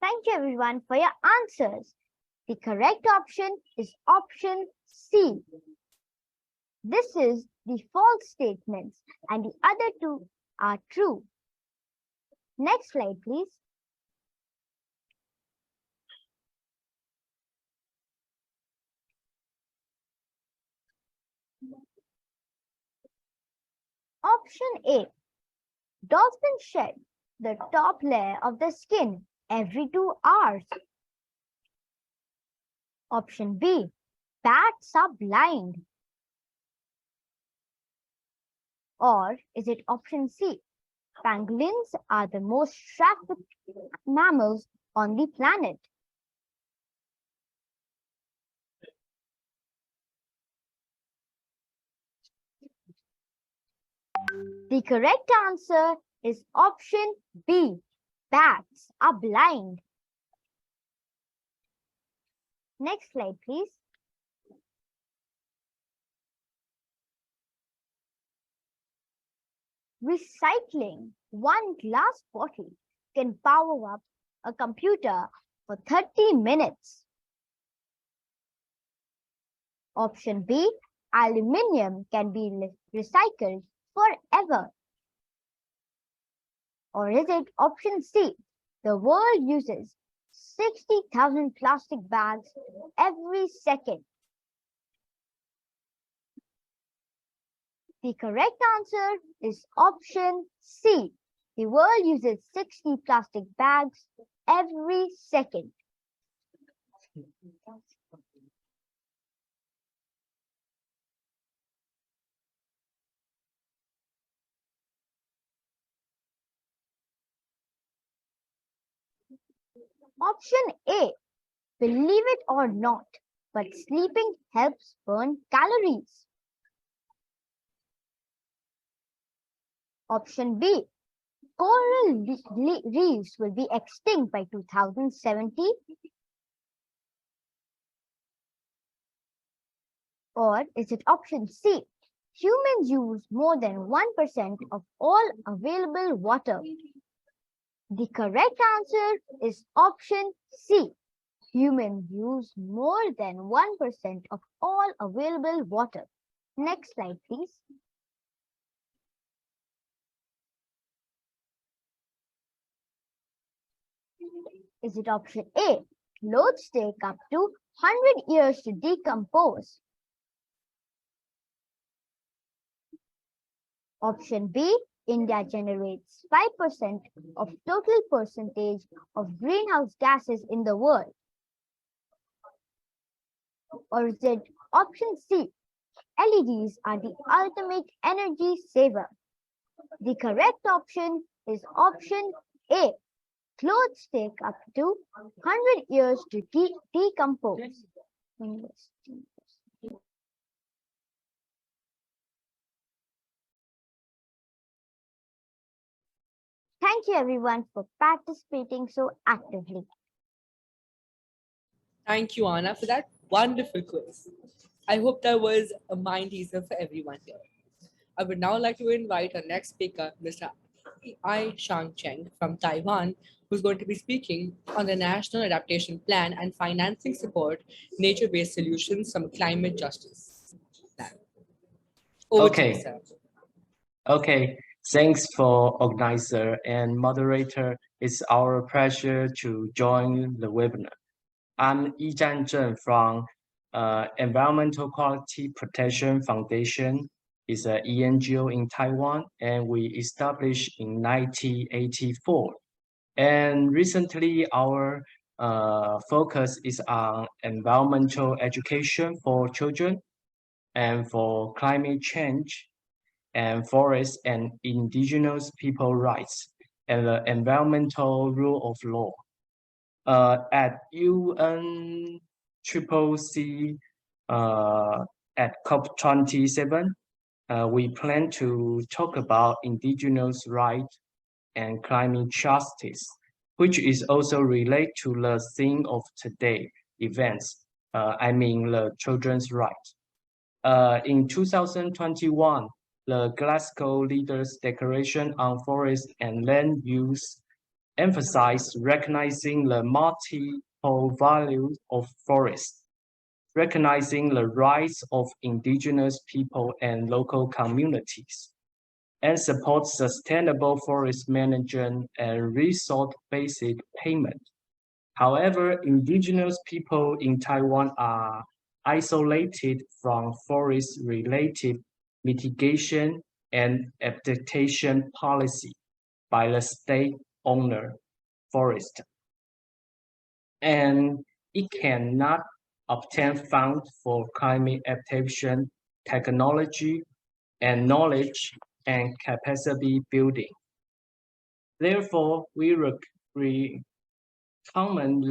Thank you everyone for your answers. The correct option is option C. This is the false statements and the other two are true. Next slide, please. Option A. Dolphins shed the top layer of the skin every 2 hours. Option B. Bats are blind. Or is it option C? Pangolins are the most trafficked mammals on the planet. The correct answer is option B. Bats are blind. Next slide, please. Recycling one glass bottle can power up a computer for 30 minutes. Option B. Aluminium can be recycled forever. Or is it option C? The world uses 60,000 plastic bags every second. The correct answer is option C. The world uses 60 plastic bags every second. Option A. Believe it or not, but sleeping helps burn calories. Option B. Coral reefs will be extinct by 2070. Or is it option C? Humans use more than 1% of all available water. The correct answer is option C. Humans use more than 1% of all available water. Next slide, please. Is it option A? Clothes take up to 100 years to decompose. Option B. India generates 5% of total percentage of greenhouse gases in the world. Or is it option C? LEDs are the ultimate energy saver. The correct option is option A. Clothes take up to 100 years to decompose. Thank you everyone for participating so actively. Thank you, Anna, for that wonderful quiz. I hope that was a mind teaser for everyone here. I would now like to invite our next speaker, Mr. Ai Shang Cheng from Taiwan, who's going to be speaking on the National Adaptation Plan and Financing Support Nature-Based Solutions from Climate Justice. Over to Okay. you, sir. Okay. Thanks for organizer and moderator. It's our pleasure to join the webinar. I'm Yi Zhanzhen from Environmental Quality Protection Foundation. It's an NGO in Taiwan, and we established in 1984. And recently, our focus is on environmental education for children and for climate change and forest and indigenous people rights and the environmental rule of law. At UNCCC at COP27, we plan to talk about indigenous rights and climate justice, which is also related to the theme of today's events, I mean the children's rights. In 2021, the Glasgow Leaders Declaration on Forest and Land Use emphasized recognizing the multiple values of forests, recognizing the rights of indigenous people and local communities, and support sustainable forest management and resource-based payment. However, indigenous people in Taiwan are isolated from forest-related mitigation and adaptation policy by the state owner forest. And it cannot obtain funds for climate adaptation technology and knowledge and capacity building. Therefore, we recommend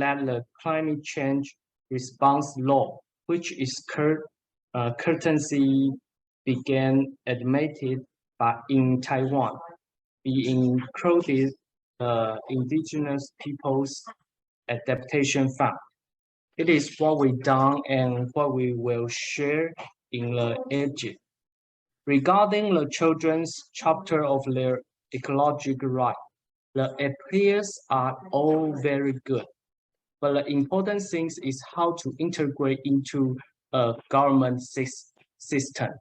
that the climate change response law, which is currently began admitted in Taiwan, be included indigenous people's adaptation fund. It is what we done and what we will share in the edit. Regarding the children's chapter of their ecological right, the appeals are all very good, but the important thing is how to integrate into a government system.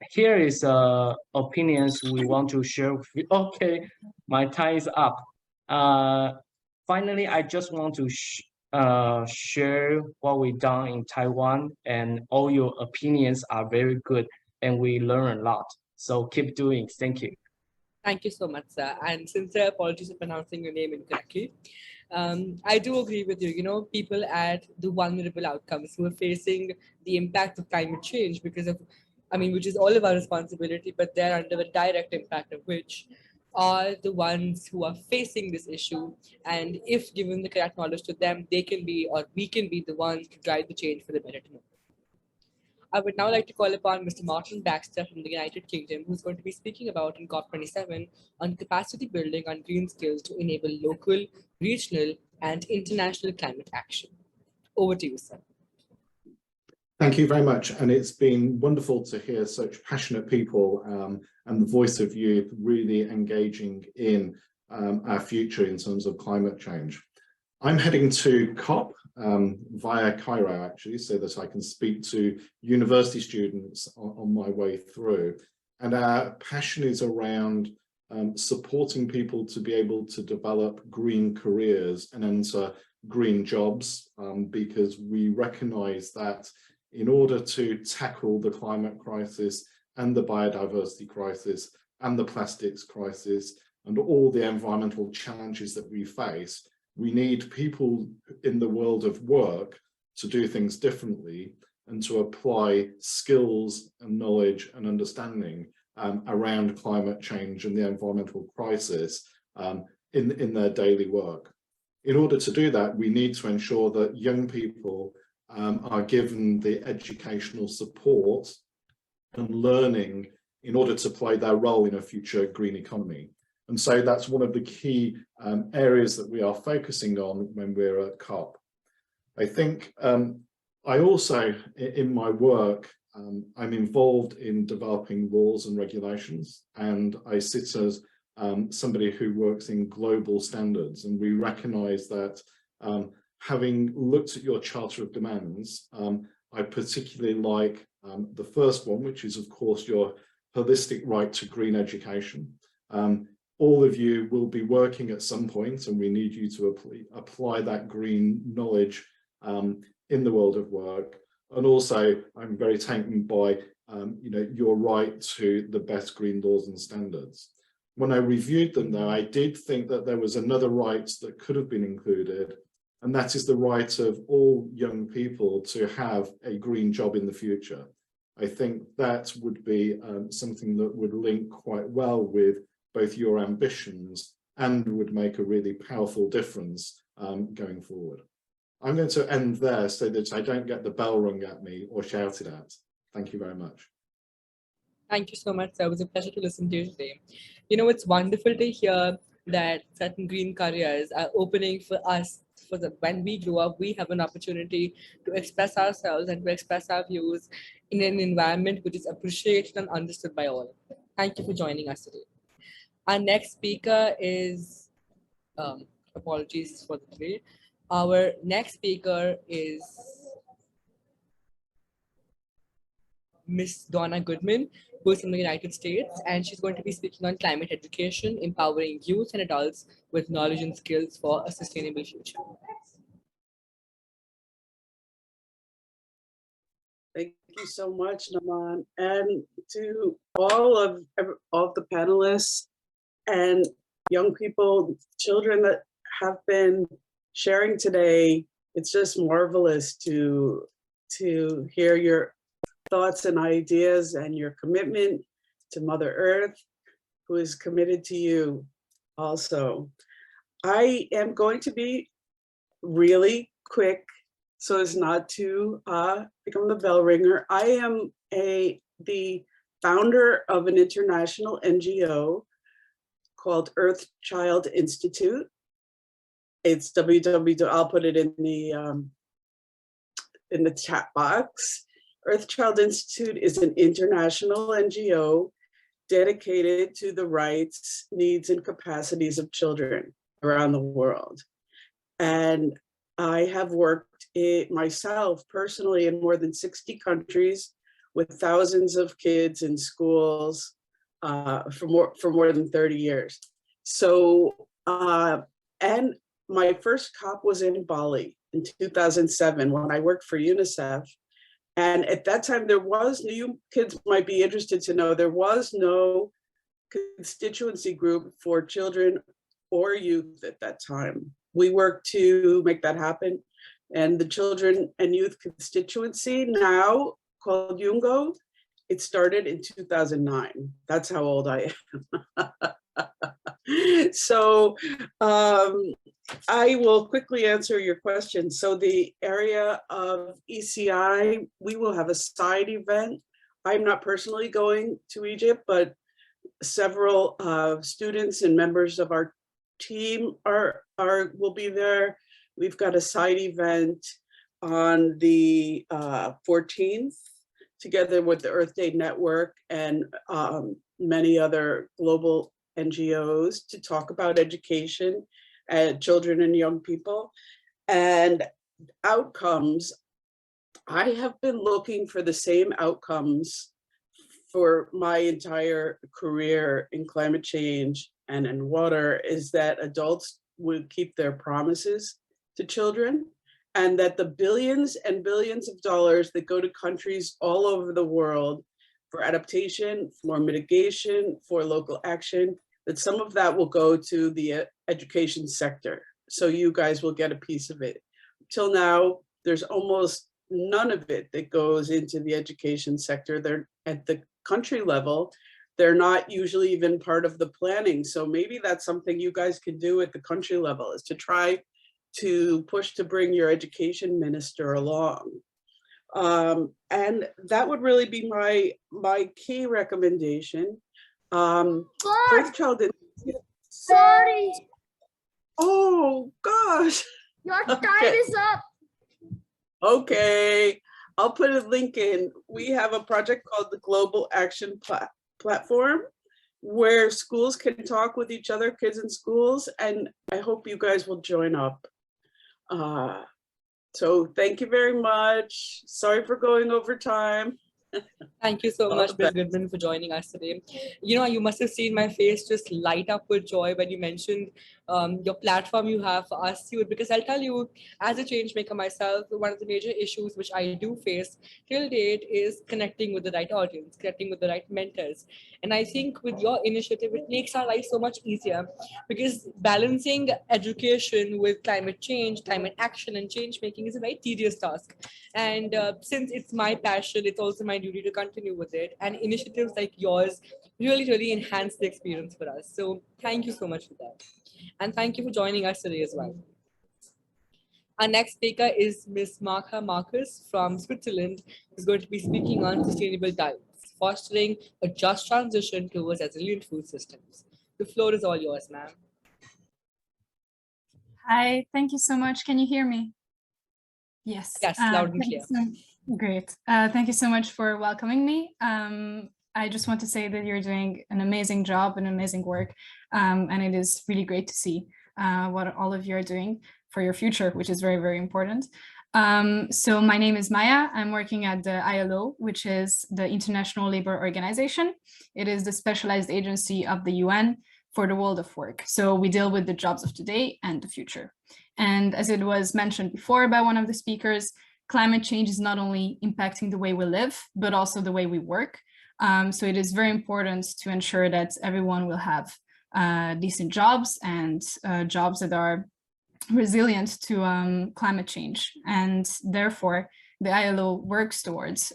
Here is opinions we want to share with you. Okay, my time is up. Finally, I just want to share what we done in Taiwan, and all your opinions are very good, and we learn a lot. So keep doing. Thank you. Thank you so much, sir. And sincere apologies for pronouncing your name incorrectly. I do agree with you. You know, people at the vulnerable outcomes who are facing the impact of climate change because of, which is all of our responsibility, but they're under the direct impact of which are the ones who are facing this issue. And if given the correct knowledge to them, they can be, or we can be the ones to drive the change for the better tomorrow. I would now like to call upon Mr. Martin Baxter from the United Kingdom, who's going to be speaking about in COP27 on capacity building on green skills to enable local, regional, and international climate action. Over to you, sir. Thank you very much. And it's been wonderful to hear such passionate people and the voice of youth really engaging in our future in terms of climate change. I'm heading to COP via Cairo, actually, so that I can speak to university students on my way through. And our passion is around supporting people to be able to develop green careers and enter green jobs, because we recognize that in order to tackle the climate crisis and the biodiversity crisis and the plastics crisis and all the environmental challenges that we face, we need people in the world of work to do things differently and to apply skills and knowledge and understanding around climate change and the environmental crisis in their daily work. In order to do that, we need to ensure that young people are given the educational support and learning in order to play their role in a future green economy. And so that's one of the key areas that we are focusing on when we're at COP. I think I also, in my work, I'm involved in developing laws and regulations, and I sit as somebody who works in global standards, and we recognize that having looked at your Charter of Demands, I particularly like The first one, which is of course your holistic right to green education. All of you will be working at some point, and we need you to apply that green knowledge in the world of work. And also, I'm very taken by your right to the best green laws and standards. When I reviewed them, though, I did think that there was another right that could have been included, and that is the right of all young people to have a green job in the future. I think that would be something that would link quite well with both your ambitions and would make a really powerful difference going forward. I'm going to end there so that I don't get the bell rung at me or shouted at. Thank you very much. Thank you so much, sir. It was a pleasure to listen to you today. You know, it's wonderful to hear that certain green careers are opening for us. When we grow up, we have an opportunity to express ourselves and to express our views in an environment which is appreciated and understood by all. Thank you for joining us today. Our next speaker is, apologies for the delay. Our next speaker is Miss Donna Goodman, who is from the United States, and she's going to be speaking on climate education, empowering youth and adults with knowledge and skills for a sustainable future. Thank you so much, Naman, and to all of the panelists and young people, children that have been sharing today. It's just marvelous to hear your thoughts and ideas and your commitment to Mother Earth, who is committed to you also. I am going to be really quick so as not to become the bell ringer. I am the founder of an international NGO called Earth Child Institute. It's www. I'll put it in the chat box. Earth Child Institute is an international NGO dedicated to the rights, needs, and capacities of children around the world. And I have worked myself personally in more than 60 countries with thousands of kids in schools for more than 30 years. So, and my first COP was in Bali in 2007 when I worked for UNICEF. And at that time, you kids might be interested to know, there was no constituency group for children or youth at that time. We worked to make that happen. And the Children and Youth Constituency, now called YUNGO, it started in 2009. That's how old I am. So I will quickly answer your question. So the area of ECI, we will have a side event. I'm not personally going to Egypt, but several students and members of our team will be there. We've got a side event on the 14th, together with the Earth Day Network and many other global NGOs, to talk about education and children and young people and outcomes. I have been looking for the same outcomes for my entire career in climate change and in water, is that adults would keep their promises to children, and that the billions and billions of dollars that go to countries all over the world for adaptation, for mitigation, for local action, that some of that will go to the education sector. So you guys will get a piece of it. Till now, there's almost none of it that goes into the education sector. They're at the country level. They're not usually even part of the planning. So maybe that's something you guys can do at the country level, is to try to push to bring your education minister along. And that would really be my key recommendation. Earth Child Institute. Sorry. Oh gosh. Your time is up. Okay, I'll put a link in. We have a project called the Global Action Platform, where schools can talk with each other, kids in schools, and I hope you guys will join up. So thank you very much. Sorry for going over time. Thank you so All much, the Ms. best. Goodman, for joining us today. You know, you must have seen my face just light up with joy when you mentioned your platform you have for us, youth, because I'll tell you, as a change maker myself, one of the major issues which I do face till date is connecting with the right audience, connecting with the right mentors. And I think with your initiative, it makes our life so much easier, because balancing education with climate change, climate action, and change making is a very tedious task. And since it's my passion, it's also my duty to continue with it. And initiatives like yours really enhance the experience for us. So thank you so much for that. And thank you for joining us today as well. Our next speaker is Ms. Marka Marcus from Switzerland, who's going to be speaking on sustainable diets, fostering a just transition towards resilient food systems. The floor is all yours, ma'am. Hi, thank you so much. Can you hear me? Yes. Yes, loud and clear. Great. Thank you so much for welcoming me. I just want to say that you're doing an amazing job and amazing work. And it is really great to see what all of you are doing for your future, which is very important. So my name is Maya. I'm working at the ILO, which is the International Labour Organization. It is the specialized agency of the UN for the world of work. So we deal with the jobs of today and the future. And as it was mentioned before by one of the speakers, climate change is not only impacting the way we live, but also the way we work. So it is very important to ensure that everyone will have decent jobs and jobs that are resilient to climate change. And therefore, the ILO works towards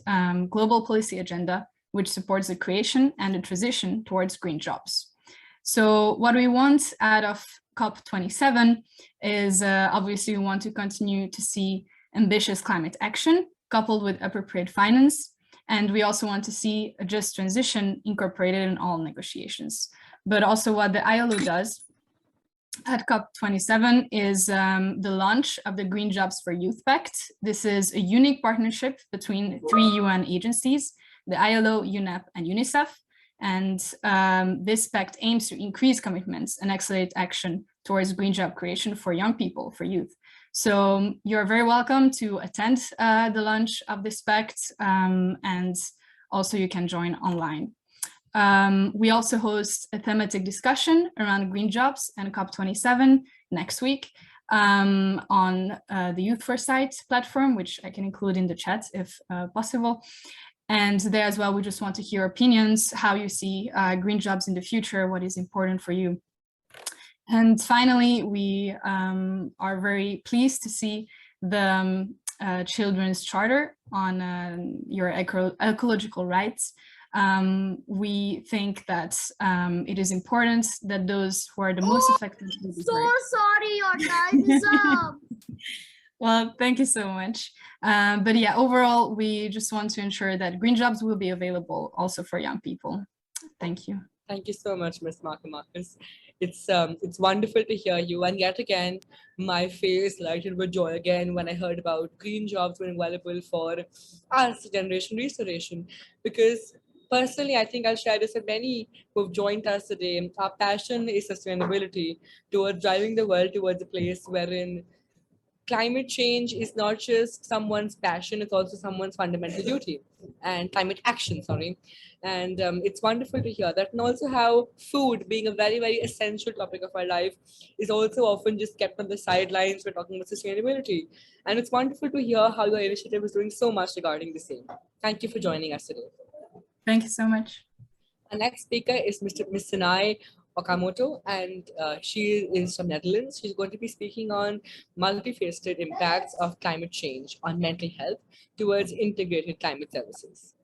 global policy agenda, which supports the creation and the transition towards green jobs. So what we want out of COP27 is obviously we want to continue to see ambitious climate action coupled with appropriate finance. And we also want to see a just transition incorporated in all negotiations. But also what the ILO does at COP27 is the launch of the Green Jobs for Youth Pact. This is a unique partnership between 3 UN agencies, the ILO, UNEP, and UNICEF. And this pact aims to increase commitments and accelerate action towards green job creation for young people, for youth. So you're very welcome to attend the launch of this pact, and also you can join online. We also host a thematic discussion around green jobs and COP27 next week on the Youth Foresight platform, which I can include in the chat if possible. And there as well, we just want to hear opinions, how you see green jobs in the future, what is important for you. And finally, we are very pleased to see the Children's Charter on your ecological rights. We think that it is important that those who are the most affected will be heard. Sorry, your time is up. Well, thank you so much. But yeah, overall, we just want to ensure that green jobs will be available also for young people. Thank you. Thank you so much, Ms. Marcus. It's wonderful to hear you. And yet again, my face lighted with joy again when I heard about green jobs being available for us, generation restoration. Because personally, I think I'll share this with many who've joined us today. Our passion is sustainability, towards driving the world towards a place wherein climate change is not just someone's passion, it's also someone's fundamental duty, and climate action, sorry. And it's wonderful to hear that, and also how food, being a very essential topic of our life, is also often just kept on the sidelines when talking about sustainability. And it's wonderful to hear how your initiative is doing so much regarding the same. Thank you for joining us today. Thank you so much. Our next speaker is Ms. Sinai Okamoto, and she is from Netherlands. She's going to be speaking on multifaceted impacts of climate change on mental health towards integrated climate services.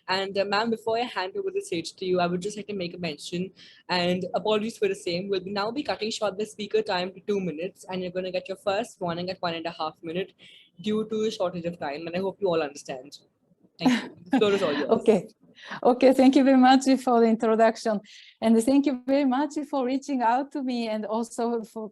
And ma'am, before I hand over the stage to you, I would just like to make a mention, and apologies for the same, we'll now be cutting short the speaker time to 2 minutes, and you're going to get your first warning at 1.5 minutes due to a shortage of time, and I hope you all understand. Thank you. The floor is all yours. Okay, thank you very much for the introduction, and thank you very much for reaching out to me, and also for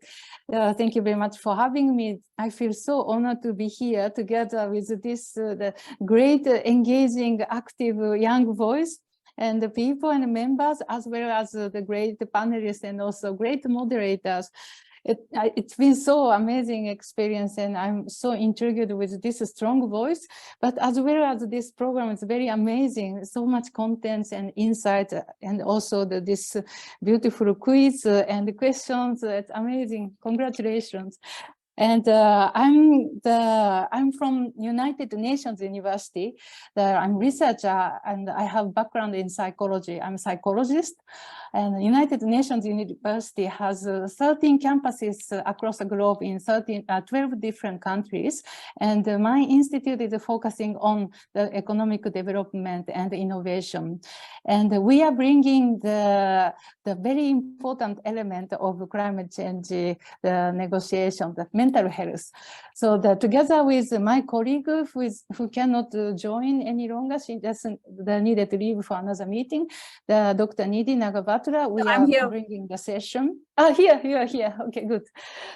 thank you very much for having me. I feel so honored to be here together with this the great, engaging, active young voice, and the people and the members, as well as the great panelists and also great moderators. It's been so amazing experience, and I'm so intrigued with this strong voice, but as well as this program is very amazing, so much content and insight, and also this beautiful quiz and questions. It's amazing. Congratulations. And I'm from United Nations University. I'm researcher and I have background in psychology. I'm a psychologist, and United Nations University has 13 campuses across the globe in 12 different countries. And my institute is focusing on the economic development and innovation. And we are bringing the very important element of climate change, the negotiation, the mental health. So that together with my colleague who cannot join any longer, she just needed to leave for another meeting, the Dr. Nidhi Nagabatla, we are bringing the session. Here. Okay, good.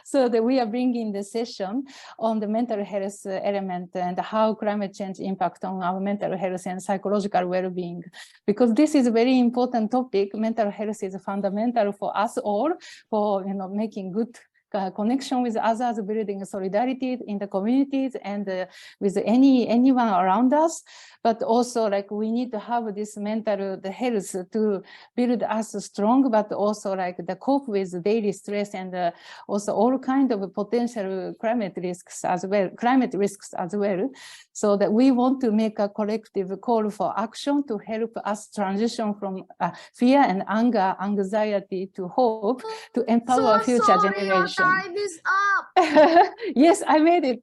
So we are bringing the session on the mental health element and how climate change impact on our mental health and psychological well-being. Because this is a very important topic. Mental health is fundamental for us all, for making good connection with others, building solidarity in the communities and with anyone around us. But also, like, we need to have this mental health to build us strong, but also like the cope with daily stress and also all kind of potential climate risks as well. So that we want to make a collective call for action to help us transition from fear and anger, anxiety to hope, to empower future generations. Time is up. Yes, I made it.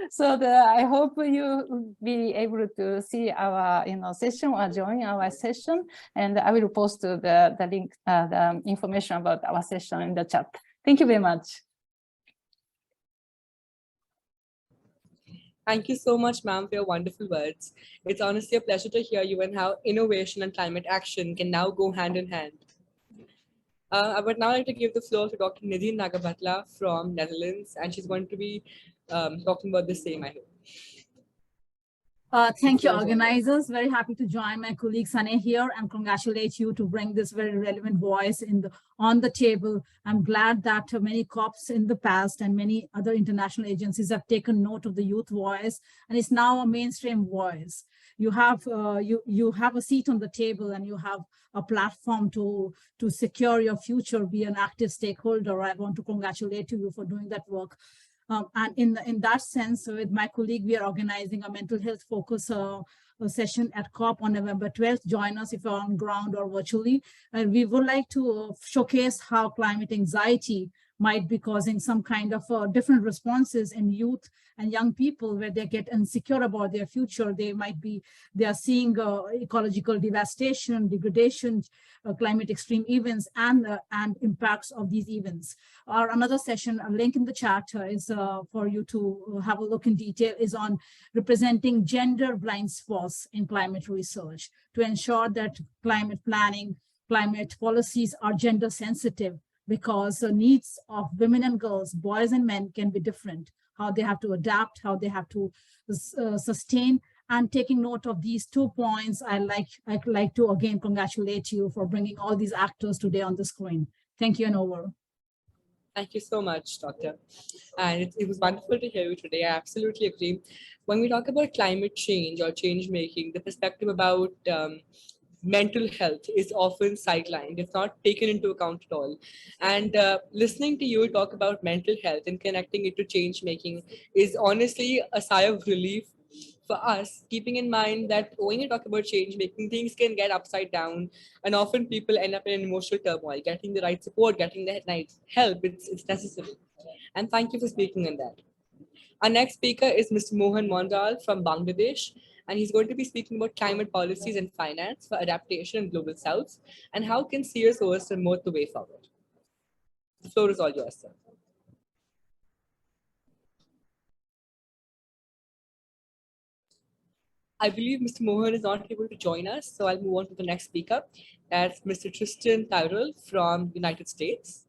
So I hope you will be able to see our session or join our session, and I will post the link, the information about our session in the chat. Thank you very much. Thank you so much, ma'am, for your wonderful words. It's honestly a pleasure to hear you and how innovation and climate action can now go hand in hand. I would now like to give the floor to Dr. Nidhi Nagabatla from Netherlands, and she's going to be talking about the same, I hope. Thank you, organizers. Very happy to join my colleague Sane here and congratulate you to bring this very relevant voice on the table. I'm glad that many COPs in the past and many other international agencies have taken note of the youth voice, and it's now a mainstream voice. You have you have a seat on the table, and you have a platform to secure your future, be an active stakeholder. I want to congratulate you for doing that work. And in that sense, with my colleague, we are organizing a mental health focus session at COP on November 12th. Join us if you're on ground or virtually. And we would like to showcase how climate anxiety might be causing some kind of different responses in youth and young people, where they get insecure about their future. They are seeing ecological devastation, degradation, climate extreme events, and impacts of these events. Another session, a link in the chat is for you to have a look in detail, is on representing gender blind spots in climate research to ensure that climate planning, climate policies are gender sensitive, because the needs of women and girls, boys and men, can be different, how they have to adapt, how they have to sustain. And taking note of these 2 points, I'd like to again congratulate you for bringing all these actors today on the screen. Thank you, and over. Thank you so much, Doctor. And it was wonderful to hear you today. I absolutely agree. When we talk about climate change or change making, the perspective about mental health is often sidelined. It's not taken into account at all. And listening to you talk about mental health and connecting it to change making is honestly a sigh of relief for us, keeping in mind that when you talk about change making, things can get upside down, and often people end up in emotional turmoil. Getting the right support, getting the right help, it's necessary. And thank you for speaking on that. Our next speaker is Mr. Mohan Mondal from Bangladesh, and he's going to be speaking about climate policies and finance for adaptation in Global South, and how can CSOs promote the way forward. The floor is all yours, sir. I believe Mr. Mohan is not able to join us, so I'll move on to the next speaker. That's Mr. Tristan Tyrrell from United States.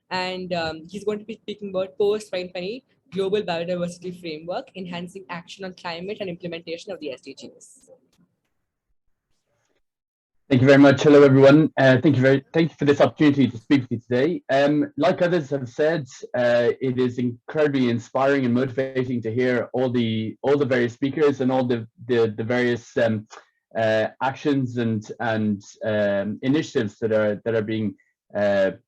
And he's going to be speaking about post-2020 Global Biodiversity Framework, enhancing action on climate and implementation of the SDGs. Thank you very much. Hello, everyone. Thank you for this opportunity to speak with you today. Like others have said, it is incredibly inspiring and motivating to hear all the various speakers and all the various actions and initiatives that are being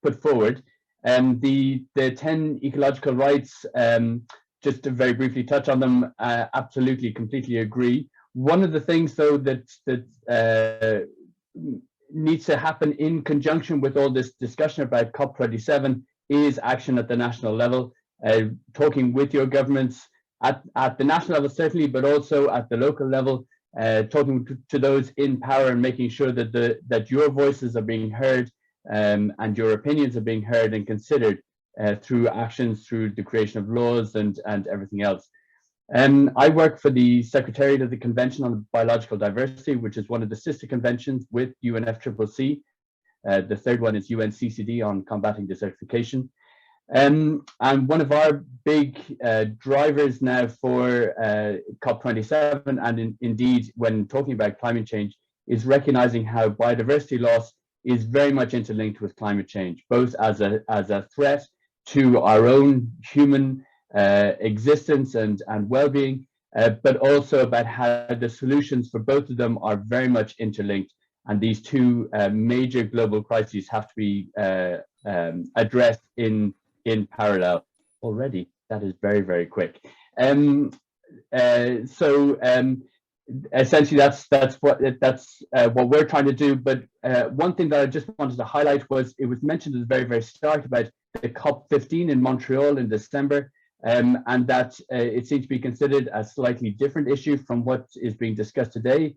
put forward. The 10 ecological rights, just to very briefly touch on them, absolutely, completely agree. One of the things, though, that needs to happen in conjunction with all this discussion about COP27 is action at the national level, talking with your governments at the national level, certainly, but also at the local level, talking to those in power and making sure that your voices are being heard and your opinions are being heard and considered through actions, through the creation of laws and everything else. I work for the Secretariat of the Convention on Biological Diversity, which is one of the sister conventions with UNFCCC. The third one is UNCCD on combating desertification. And one of our big drivers now for COP27, and indeed when talking about climate change, is recognizing how biodiversity loss is very much interlinked with climate change, both as a threat to our own human existence and well-being, but also about how the solutions for both of them are very much interlinked, and these two major global crises have to be addressed in parallel. Already, that is very, very quick. Essentially, that's what we're trying to do. But one thing that I just wanted to highlight was it was mentioned at the very, very start about the COP15 in Montreal in December. And that it seems to be considered a slightly different issue from what is being discussed today.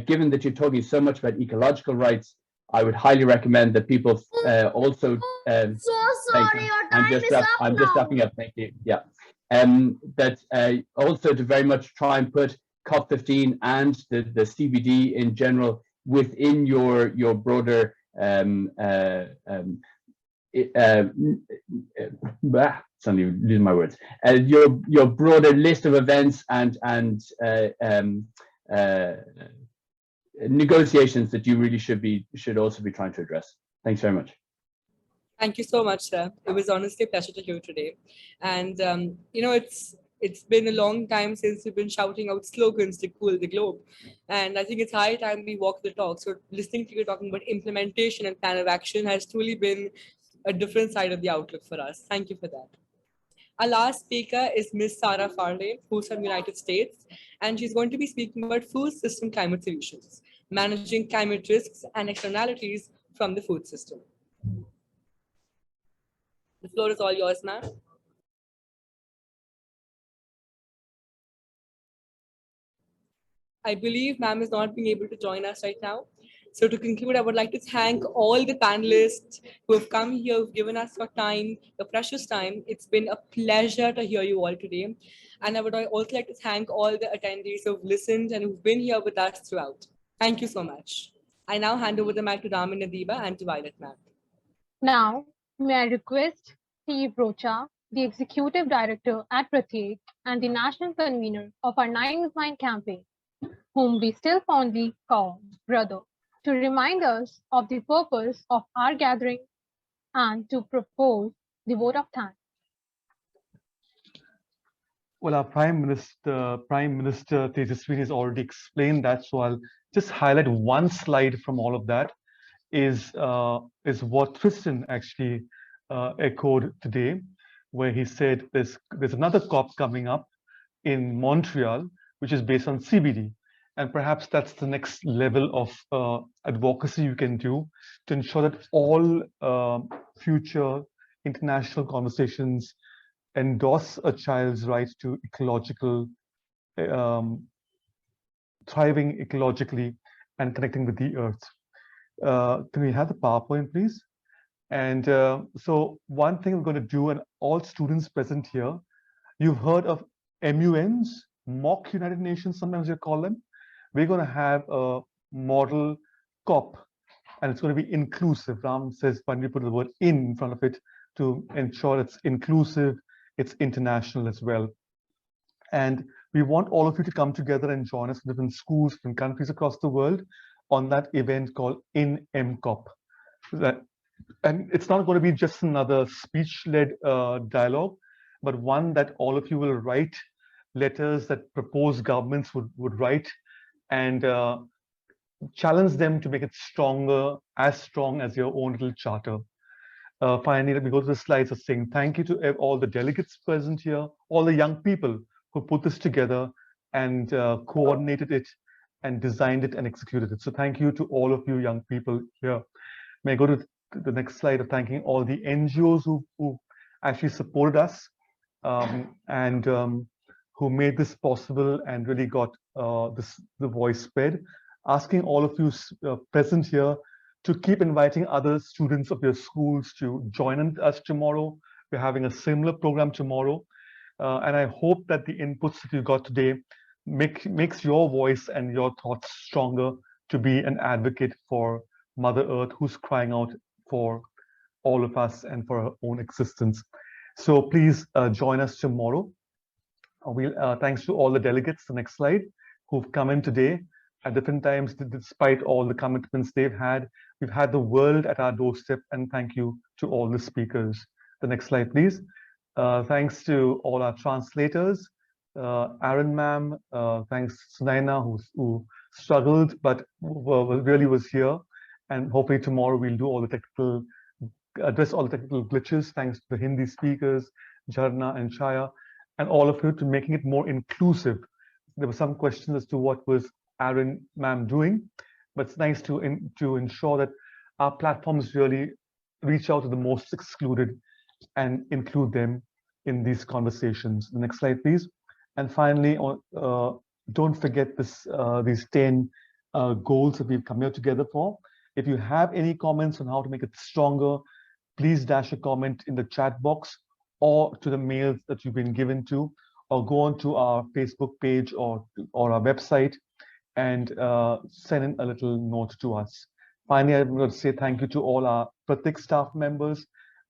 Given that you're talking so much about ecological rights, I would highly recommend that people also. So sorry, your time is up I'm just wrapping up. Thank you. Yeah. That also to very much try and put COP15 and the CBD in general within your broader suddenly losing my words. Your broader list of events and negotiations that you really should also be trying to address. Thanks very much. Thank you so much, sir. It was honestly a pleasure to hear today. And it's been a long time since we've been shouting out slogans to cool the globe. And I think it's high time we walk the talk. So listening to you talking about implementation and plan of action has truly been a different side of the outlook for us. Thank you for that. Our last speaker is Ms. Sarah Farley, who's from the United States, and she's going to be speaking about food system climate solutions, managing climate risks and externalities from the food system. The floor is all yours, ma'am. I believe ma'am is not being able to join us right now. So to conclude, I would like to thank all the panelists who have come here, who've given us your time, your precious time. It's been a pleasure to hear you all today. And I would also like to thank all the attendees who've listened and who've been here with us throughout. Thank you so much. I now hand over the mic to Raman Nadiba and to Violet ma'am. Now, may I request Steve Rocha, the Executive Director at Pratyek and the National Convener of our 9 is Mine campaign, whom we still fondly call brother, to remind us of the purpose of our gathering and to propose the vote of thanks. Well, our Prime Minister Tejaswini has already explained that, so I'll just highlight one slide from all of that. Is what Tristan actually echoed today, where he said there's another COP coming up in Montreal, which is based on CBD. And perhaps that's the next level of advocacy you can do to ensure that all future international conversations endorse a child's right to ecological, thriving ecologically and connecting with the earth. Can we have the PowerPoint, please? And so one thing we're going to do, and all students present here, you've heard of MUNs, mock United Nations, sometimes you call them. We're going to have a model COP, and it's going to be inclusive. Ram says, when we put the word in front of it to ensure it's inclusive, it's international as well. And we want all of you to come together and join us in different schools, different countries across the world on that event called In MCOP. And it's not going to be just another speech-led dialogue, but one that all of you will write letters that proposed governments would write and challenge them to make it stronger, as strong as your own little charter. Finally, let me go to the slides of saying thank you to all the delegates present here, all the young people who put this together and coordinated it and designed it and executed it. So thank you to all of you young people here. May I go to the next slide of thanking all the NGOs who actually supported us and who made this possible and really got the voice spread. Asking all of you present here to keep inviting other students of your schools to join us tomorrow. We're having a similar program tomorrow. And I hope that the inputs that you got today makes your voice and your thoughts stronger to be an advocate for Mother Earth, who's crying out for all of us and for her own existence. So please join us tomorrow. Thanks to all the delegates, the next slide, who've come in today at different times, despite all the commitments they've had. We've had the world at our doorstep, and thank you to all the speakers. The next slide, please. Thanks to all our translators, Aaron ma'am, thanks Sunaina who struggled but really was here, and hopefully tomorrow we'll do all the address all the technical glitches. Thanks to the Hindi speakers, Jharna and Chaya, and all of you to making it more inclusive. There were some questions as to what was Aaron ma'am doing, but it's nice to ensure that our platforms really reach out to the most excluded and include them in these conversations. The next slide, please. And finally, don't forget these 10 goals that we've come here together for. If you have any comments on how to make it stronger, please dash a comment in the chat box or to the mails that you've been given to, or go on to our Facebook page or our website and send in a little note to us. Finally, I'm going to say thank you to all our Pratik staff members.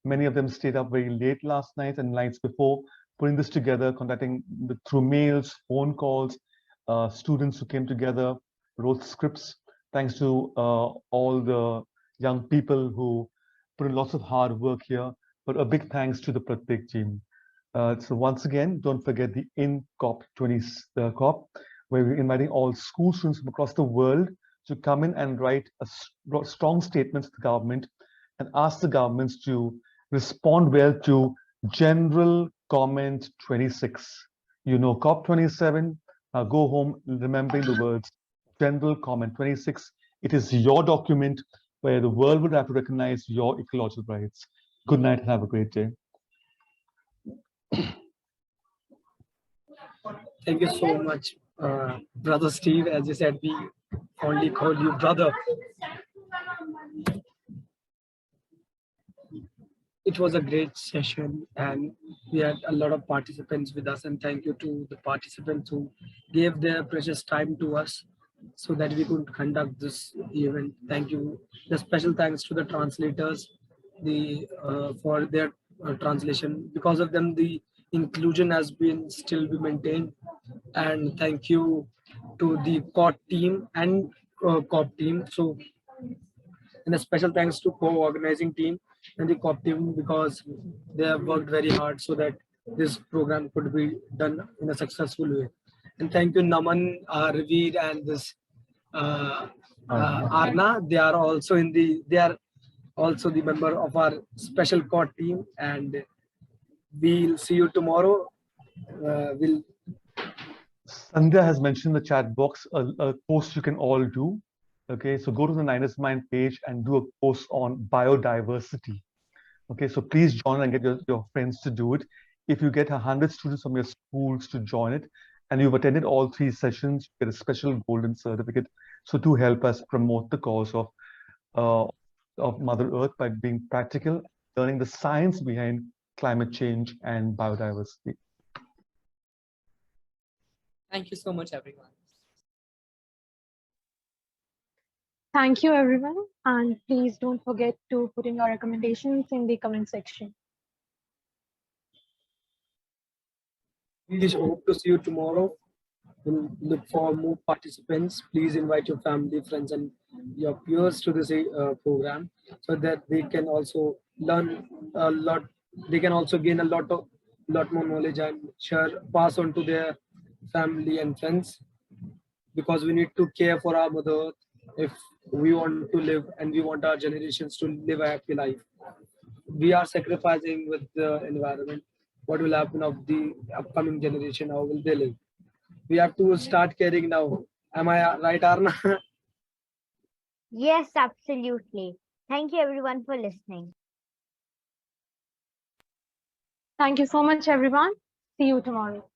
Many of them stayed up very late last night and nights before, putting this together, contacting through mails, phone calls, students who came together, wrote scripts. Thanks to all the young people who put in lots of hard work here, but a big thanks to the Pratik team. So once again, don't forget the In COP, where we're inviting all school students from across the world to come in and write a strong statement to the government and ask the governments to respond well to General Comment 26. You know COP27, go home remembering the words General Comment 26. It is your document where the world would have to recognize your ecological rights. Good night and have a great day. Thank you so much, Brother Steve. As you said, we only call you brother. It was a great session and we had a lot of participants with us, and thank you to the participants who gave their precious time to us so that we could conduct this event. Thank you. The special thanks to the translators for their translation. Because of them, the inclusion has been still be maintained. And thank you to the COT team and COP team. So, and a special thanks to co-organizing team and the COP team, because they have worked very hard so that this program could be done in a successful way. And thank you Naman, Raveer, and this Arna. They are also the member of our special COT team, and we'll see you tomorrow. Sandhya has mentioned in the chat box a post you can all do. Okay, so go to the Niners Mind page and do a post on biodiversity. Okay, so please join and get your friends to do it. If you get 100 students from your schools to join it, and you've attended all 3 sessions, you get a special golden certificate. So do help us promote the cause of Mother Earth by being practical, learning the science behind climate change and biodiversity. Thank you so much, everyone. Thank you, everyone. And please don't forget to put in your recommendations in the comment section. We hope to see you tomorrow. We'll look for more participants. Please invite your family, friends, and your peers to this program, so that they can also learn a lot. They can also gain a lot more knowledge and share, pass on to their family and friends, because we need to care for our mother earth if we want to live and we want our generations to live a happy life. We are sacrificing with the environment. What will happen of the upcoming generation? How will they live? We have to start caring now. Am I right, Arna? Yes, absolutely. Thank you everyone for listening. Thank you so much, everyone. See you tomorrow.